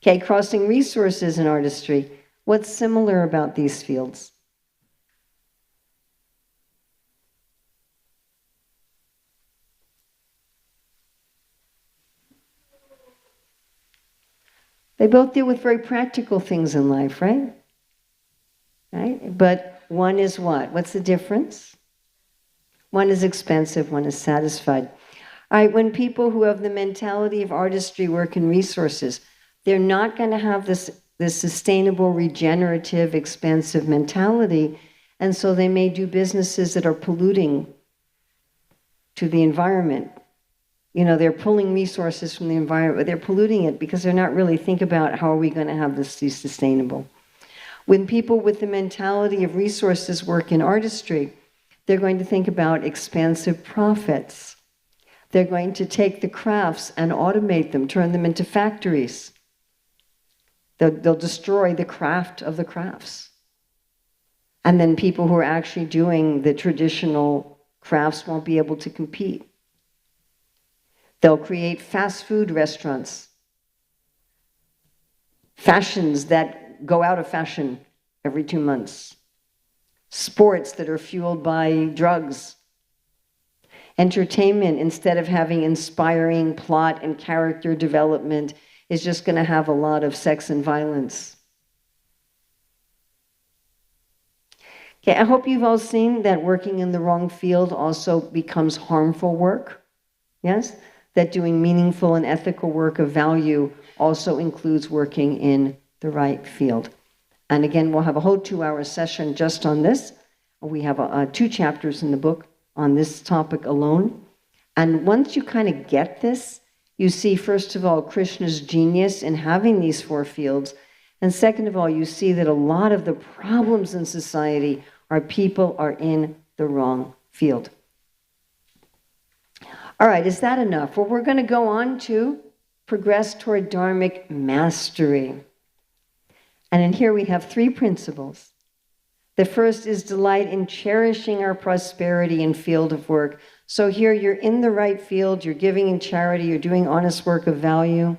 Okay, crossing resources in artistry. What's similar about these fields? They both deal with very practical things in life, right? Right? But one is what? What's the difference? One is expensive, one is satisfied. All right, when people who have the mentality of artistry work in resources, they're not going to have this sustainable, regenerative, expansive mentality, and so they may do businesses that are polluting to the environment. They're pulling resources from the environment, but they're polluting it because they're not really thinking about how are we going to have this be sustainable. When people with the mentality of resources work in artistry, they're going to think about expansive profits. They're going to take the crafts and automate them, turn them into factories. They'll destroy the craft of the crafts. And then people who are actually doing the traditional crafts won't be able to compete. They'll create fast food restaurants, fashions that go out of fashion every 2 months, sports that are fueled by drugs, entertainment, instead of having inspiring plot and character development, is just going to have a lot of sex and violence. Okay, I hope you've all seen that working in the wrong field also becomes harmful work. Yes? That doing meaningful and ethical work of value also includes working in the right field. And again, we'll have a whole 2-hour session just on this. We have 2 chapters in the book on this topic alone. And once you kind of get this, you see, first of all, Krishna's genius in having these 4 fields. And second of all, you see that a lot of the problems in society are people are in the wrong field. All right, is that enough? Well, we're going to go on to progress toward dharmic mastery. And in here we have 3 principles. The first is delight in cherishing our prosperity in field of work. So here you're in the right field, you're giving in charity, you're doing honest work of value,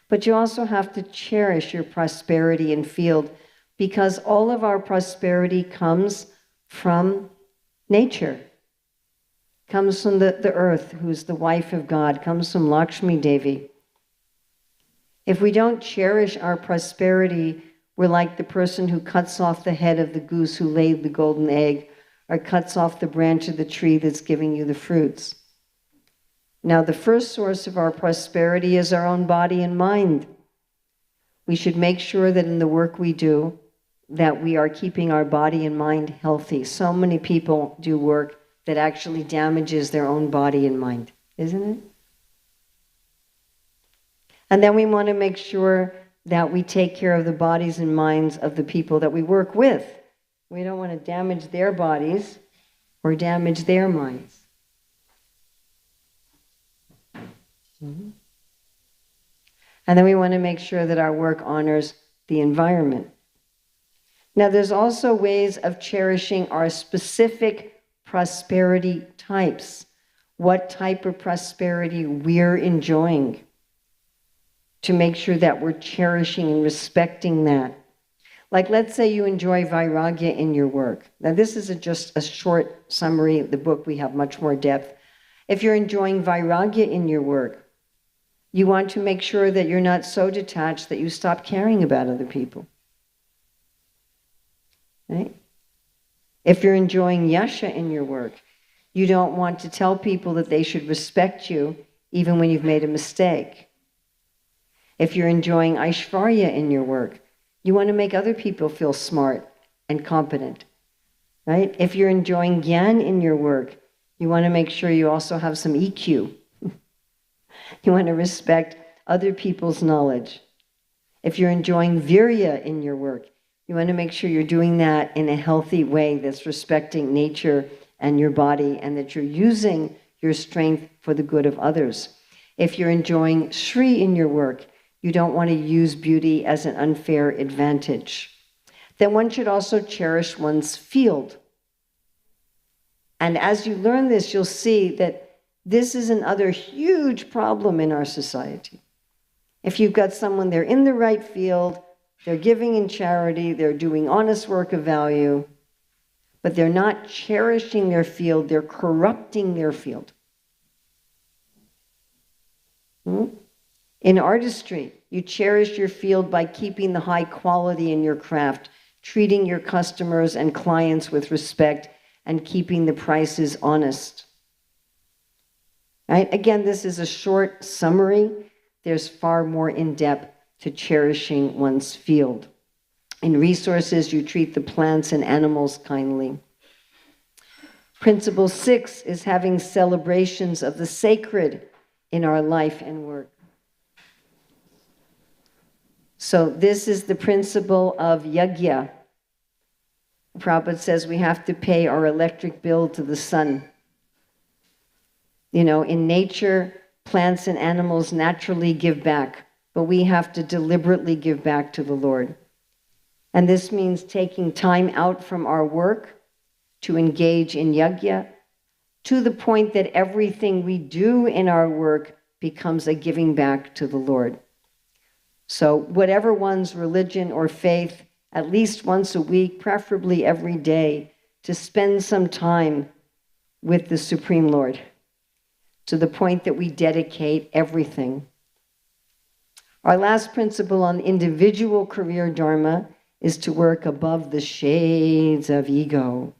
but you also have to cherish your prosperity in field, because all of our prosperity comes from nature. Comes from the earth, who's the wife of God, comes from Lakshmi Devi. If we don't cherish our prosperity, we're like the person who cuts off the head of the goose who laid the golden egg, or cuts off the branch of the tree that's giving you the fruits. Now, the first source of our prosperity is our own body and mind. We should make sure that in the work we do, that we are keeping our body and mind healthy. So many people do work that actually damages their own body and mind, isn't it? And then we want to make sure that we take care of the bodies and minds of the people that we work with. We don't want to damage their bodies or damage their minds. Mm-hmm. And then we want to make sure that our work honors the environment. Now, there's also ways of cherishing our specific prosperity types. What type of prosperity we're enjoying, to make sure that we're cherishing and respecting that. Like, let's say you enjoy vairagya in your work. Now, this is just a short summary. The book, we have much more depth. If you're enjoying vairagya in your work, you want to make sure that you're not so detached that you stop caring about other people. Right? If you're enjoying yasha in your work, you don't want to tell people that they should respect you even when you've made a mistake. If you're enjoying aishvarya in your work, you want to make other people feel smart and competent. Right? If you're enjoying gyan in your work, you want to make sure you also have some EQ. You want to respect other people's knowledge. If you're enjoying virya in your work, you want to make sure you're doing that in a healthy way that's respecting nature and your body, and that you're using your strength for the good of others. If you're enjoying Shri in your work, you don't want to use beauty as an unfair advantage. Then one should also cherish one's field. And as you learn this, you'll see that this is another huge problem in our society. If you've got someone, they're in the right field, they're giving in charity, they're doing honest work of value, but they're not cherishing their field, they're corrupting their field. In artistry, you cherish your field by keeping the high quality in your craft, treating your customers and clients with respect, and keeping the prices honest. Right? Again, this is a short summary. There's far more in depth to cherishing one's field. In resources, you treat the plants and animals kindly. Principle 6 is having celebrations of the sacred in our life and work. So this is the principle of yajna. Prabhupada says we have to pay our electric bill to the sun. You know, in nature, plants and animals naturally give back, but we have to deliberately give back to the Lord. And this means taking time out from our work to engage in yajna, to the point that everything we do in our work becomes a giving back to the Lord. So whatever one's religion or faith, at least once a week, preferably every day, to spend some time with the Supreme Lord, to the point that we dedicate everything. Our last principle on individual career dharma is to work above the shades of ego.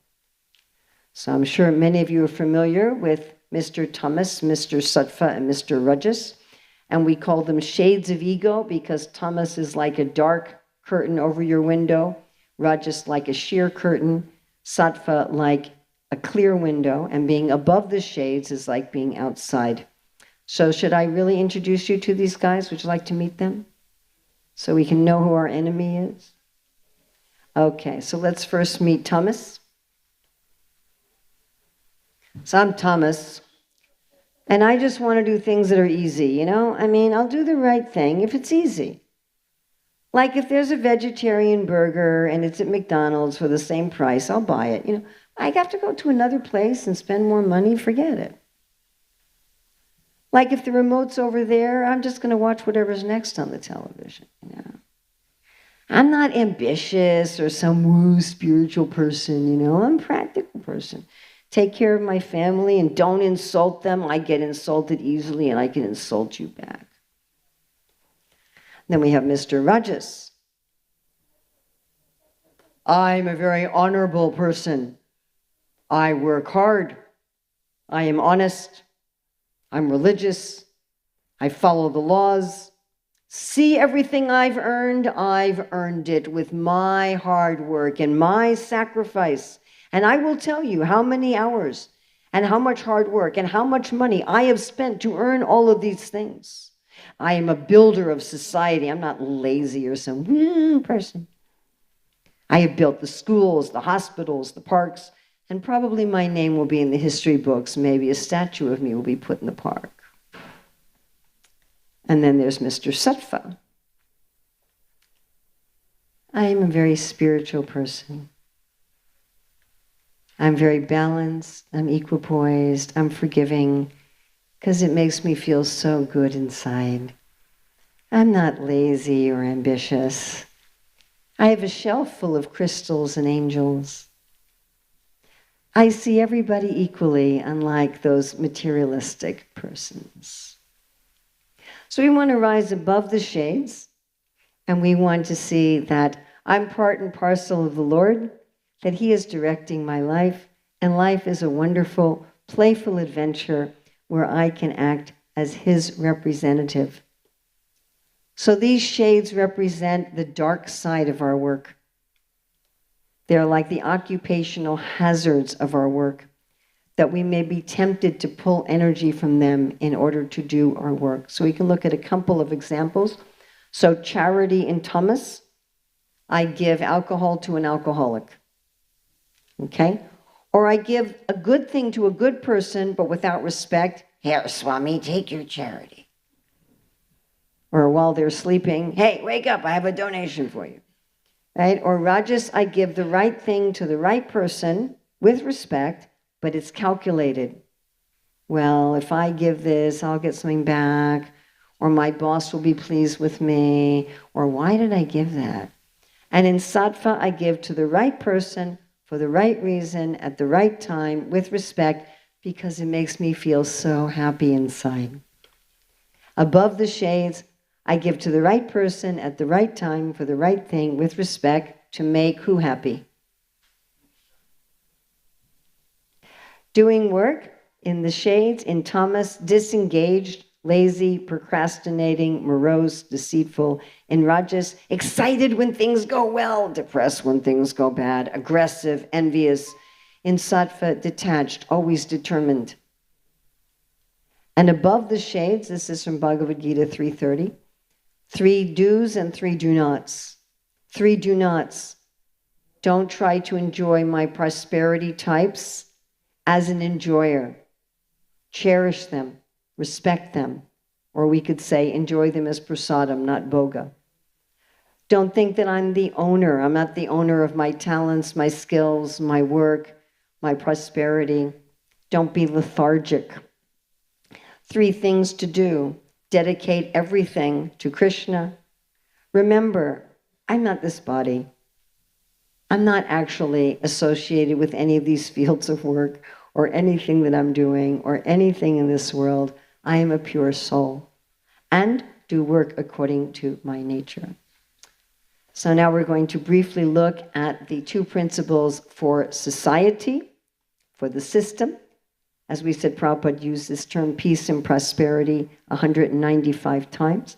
So I'm sure many of you are familiar with Mr. Tamas, Mr. Sattva, and Mr. Rajas. And we call them shades of ego because Tamas is like a dark curtain over your window, Rajas like a sheer curtain, Sattva like a clear window, and being above the shades is like being outside. So should I really introduce you to these guys? Would you like to meet them? So we can know who our enemy is? Okay, so let's first meet Thomas. So I'm Thomas, and I just want to do things that are easy, you know? I mean, I'll do the right thing if it's easy. Like if there's a vegetarian burger and it's at McDonald's for the same price, I'll buy it. You know, I have to go to another place and spend more money, forget it. Like if the remote's over there, I'm just going to watch whatever's next on the television, you know. I'm not ambitious or some woo spiritual person, you know. I'm a practical person. Take care of my family and don't insult them. I get insulted easily and I can insult you back. Then we have Mr. Rajas. I'm a very honorable person. I work hard. I am honest. I'm religious. I follow the laws. See everything I've earned it with my hard work and my sacrifice. And I will tell you how many hours and how much hard work and how much money I have spent to earn all of these things. I am a builder of society. I'm not lazy or some woo person. I have built the schools, the hospitals, the parks, and probably my name will be in the history books. Maybe a statue of me will be put in the park. And then there's Mr. Sattva. I am a very spiritual person. I'm very balanced, I'm equipoised, I'm forgiving, because it makes me feel so good inside. I'm not lazy or ambitious. I have a shelf full of crystals and angels. I see everybody equally, unlike those materialistic persons. So we want to rise above the shades, and we want to see that I'm part and parcel of the Lord, that He is directing my life, and life is a wonderful, playful adventure where I can act as His representative. So these shades represent the dark side of our work. They're like the occupational hazards of our work, that we may be tempted to pull energy from them in order to do our work. So we can look at a couple of examples. So charity in tamas, I give alcohol to an alcoholic. Okay? Or I give a good thing to a good person, but without respect. Here, Swami, take your charity. Or while they're sleeping, hey, wake up, I have a donation for you. Right? Or rajas, I give the right thing to the right person with respect, but it's calculated. Well, if I give this, I'll get something back, or my boss will be pleased with me, or why did I give that? And in sattva, I give to the right person for the right reason at the right time with respect, because it makes me feel so happy inside. Above the shades, I give to the right person at the right time for the right thing with respect to make who happy? Doing work in the shades, in tamas, disengaged, lazy, procrastinating, morose, deceitful. In rajas, excited when things go well, depressed when things go bad, aggressive, envious. In sattva, detached, always determined. And above the shades, this is from Bhagavad Gita 3:30, 3 do's and 3 do nots. 3 do nots. Don't try to enjoy my prosperity types as an enjoyer. Cherish them, respect them, or we could say enjoy them as prasadam, not bhoga. Don't think that I'm the owner. I'm not the owner of my talents, my skills, my work, my prosperity. Don't be lethargic. 3 things to do. Dedicate everything to Krishna. Remember, I'm not this body. I'm not actually associated with any of these fields of work or anything that I'm doing or anything in this world. I am a pure soul and do work according to my nature. So now we're going to briefly look at the 2 principles for society, for the system. As we said, Prabhupada used this term peace and prosperity 195 times.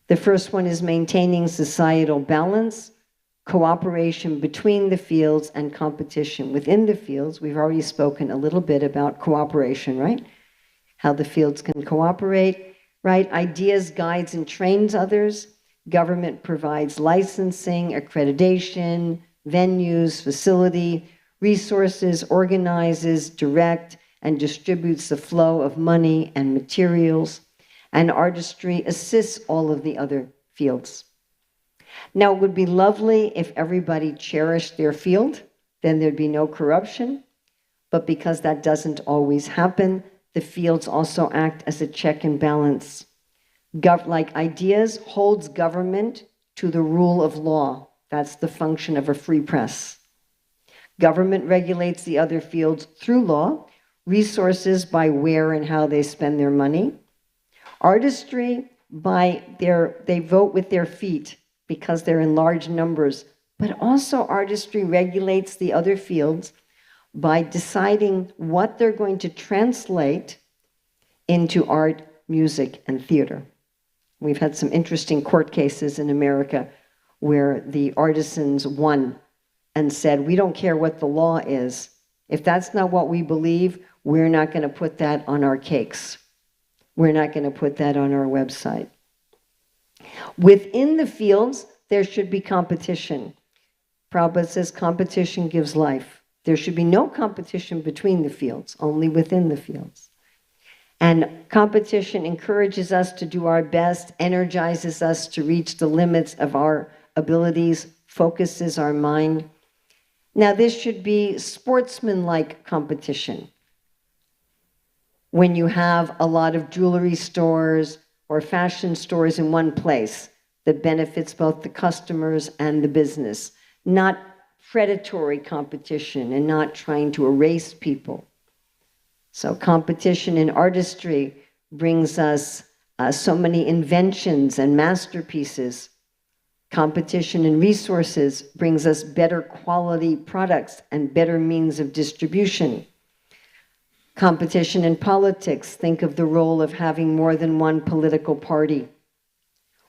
The first one is maintaining societal balance, cooperation between the fields, and competition within the fields. We've already spoken a little bit about cooperation, right? How the fields can cooperate, right? Ideas, guides, and trains others. Government provides licensing, accreditation, venues, facility, resources, organizes, direct, and distributes the flow of money and materials, and artistry assists all of the other fields. Now, it would be lovely if everybody cherished their field, then there'd be no corruption, but because that doesn't always happen, the fields also act as a check and balance. Like ideas holds government to the rule of law. That's the function of a free press. Government regulates the other fields through law, resources by where and how they spend their money. Artistry, they vote with their feet because they're in large numbers, but also artistry regulates the other fields by deciding what they're going to translate into art, music, and theater. We've had some interesting court cases in America where the artisans won and said, we don't care what the law is. If that's not what we believe, we're not going to put that on our cakes. We're not going to put that on our website. Within the fields, there should be competition. Prabhupada says competition gives life. There should be no competition between the fields, only within the fields. And competition encourages us to do our best, energizes us to reach the limits of our abilities, focuses our mind. Now, this should be sportsman-like competition. When you have a lot of jewelry stores or fashion stores in one place that benefits both the customers and the business, not predatory competition and not trying to erase people. So competition in artistry brings us so many inventions and masterpieces. Competition in resources brings us better quality products and better means of distribution. Competition in politics, think of the role of having more than one political party,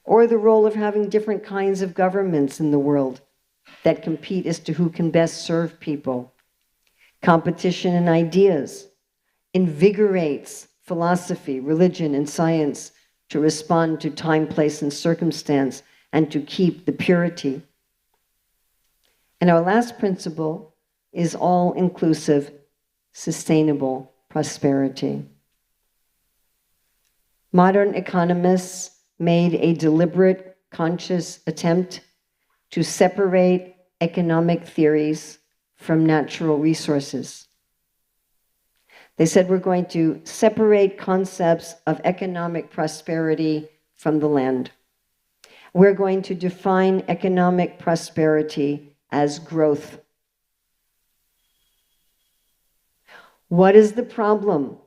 or the role of having different kinds of governments in the world that compete as to who can best serve people. Competition in ideas invigorates philosophy, religion, and science to respond to time, place, and circumstance, and to keep the purity. And our last principle is all-inclusive, sustainable prosperity. Modern economists made a deliberate, conscious attempt to separate economic theories from natural resources. They said we're going to separate concepts of economic prosperity from the land. We're going to define economic prosperity as growth. What is the problem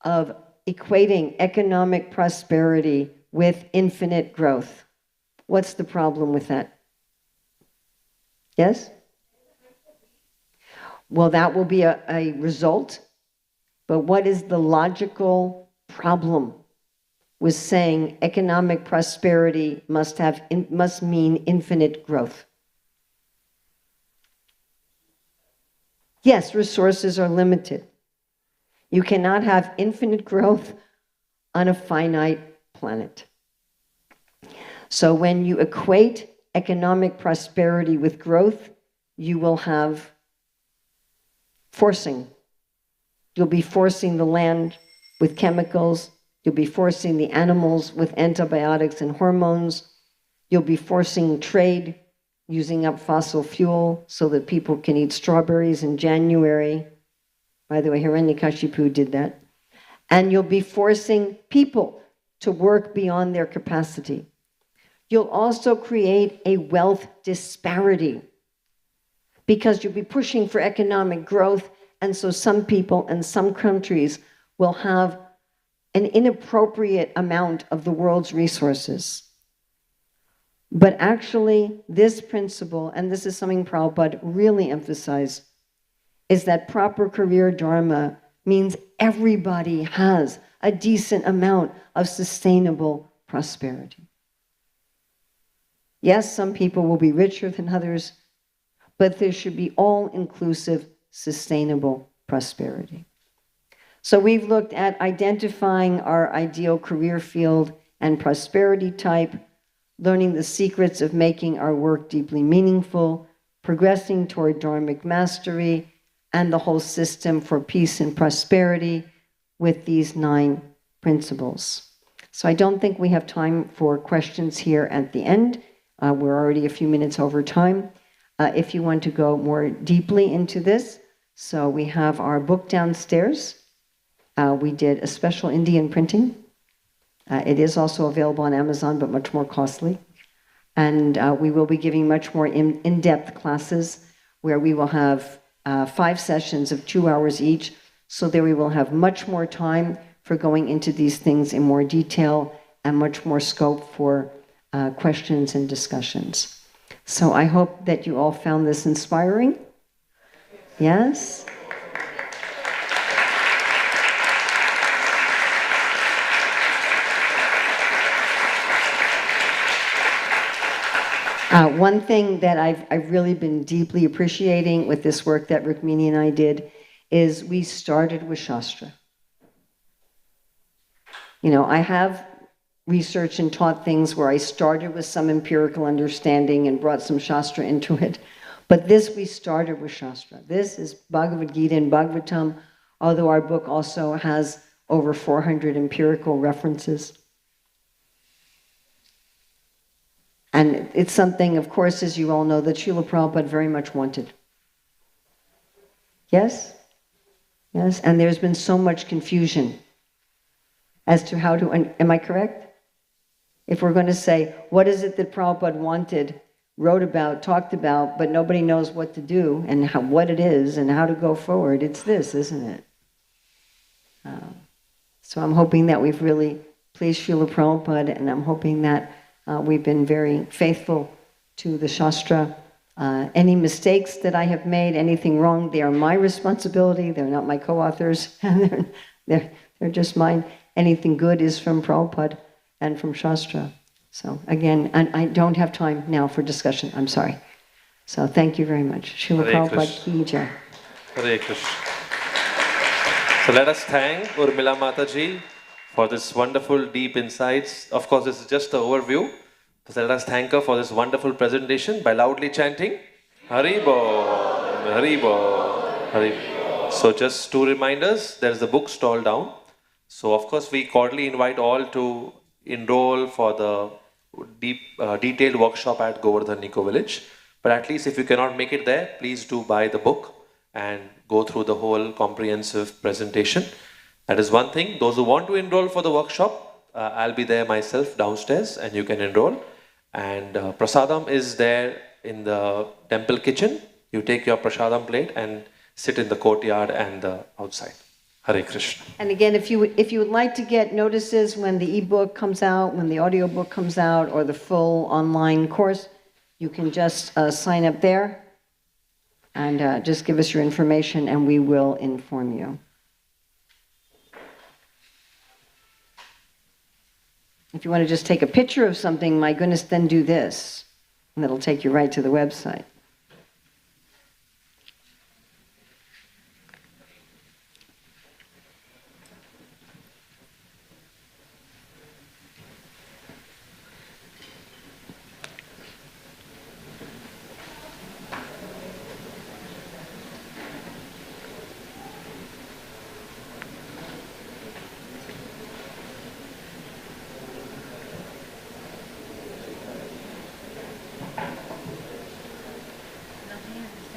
of equating economic prosperity with infinite growth? What's the problem with that? Yes? Well, that will be a result, but what is the logical problem with saying economic prosperity must mean infinite growth? Yes, resources are limited. You cannot have infinite growth on a finite planet. So when you equate economic prosperity with growth, you will have forcing. You'll be forcing the land with chemicals. You'll be forcing the animals with antibiotics and hormones. You'll be forcing trade, using up fossil fuel so that people can eat strawberries in January. By the way, Hiranyakashipu did that. And you'll be forcing people to work beyond their capacity. You'll also create a wealth disparity because you'll be pushing for economic growth, and so some people and some countries will have an inappropriate amount of the world's resources. But actually, this principle, and this is something Prabhupada really emphasized, is that proper career dharma means everybody has a decent amount of sustainable prosperity. Yes, some people will be richer than others, but there should be all-inclusive, sustainable prosperity. So we've looked at identifying our ideal career field and prosperity type, learning the secrets of making our work deeply meaningful, progressing toward dharmic mastery, and the whole system for peace and prosperity with these 9 principles. So I don't think we have time for questions here at the end. We're already a few minutes over time. If you want to go more deeply into this, so we have our book downstairs. We did a special Indian printing. It is also available on Amazon, but much more costly. And we will be giving much more in-depth classes where we will have 5 sessions of 2 hours each, so that we will have much more time for going into these things in more detail and much more scope for questions and discussions. So I hope that you all found this inspiring. Yes? One thing that I've really been deeply appreciating with this work that Rukmini and I did is we started with Shastra. You know, I have researched and taught things where I started with some empirical understanding and brought some Shastra into it. But this, we started with Shastra. This is Bhagavad Gita and Bhagavatam, although our book also has over 400 empirical references. And it's something, of course, as you all know, that Srila Prabhupada very much wanted. Yes? Yes? And there's been so much confusion as to how to, am I correct? If we're going to say, what is it that Prabhupada wanted, wrote about, talked about, but nobody knows what to do and how, what it is and how to go forward, it's this, isn't it? So I'm hoping that we've really pleased Srila Prabhupada, and I'm hoping that we've been very faithful to the Shastra. Any mistakes that I have made, anything wrong, they are my responsibility. They're not my co-authors. they're just mine. Anything good is from Prabhupada and from Shastra. So again, and I don't have time now for discussion. I'm sorry. So thank you very much. Srila Prabhupada ki jai. Hare Krishna. So let us thank Urmila Mataji for this wonderful, deep insights. Of course, this is just an overview. So let us thank her for this wonderful presentation by loudly chanting Haribo, Haribo, Haribo. So just two reminders, there is the book stall down. So of course, we cordially invite all to enroll for the detailed workshop at Govardhan Eco Village. But at least if you cannot make it there, please do buy the book and go through the whole comprehensive presentation. That is one thing. Those who want to enroll for the workshop, I'll be there myself downstairs and you can enroll. And prasadam is there in the temple kitchen. You take your prasadam plate and sit in the courtyard and outside. Hare Krishna. And again, if you would like to get notices when the ebook comes out, when the audiobook comes out, or the full online course, you can just sign up there and just give us your information and we will inform you. If you want to just take a picture of something, my goodness, then do this. And it'll take you right to the website.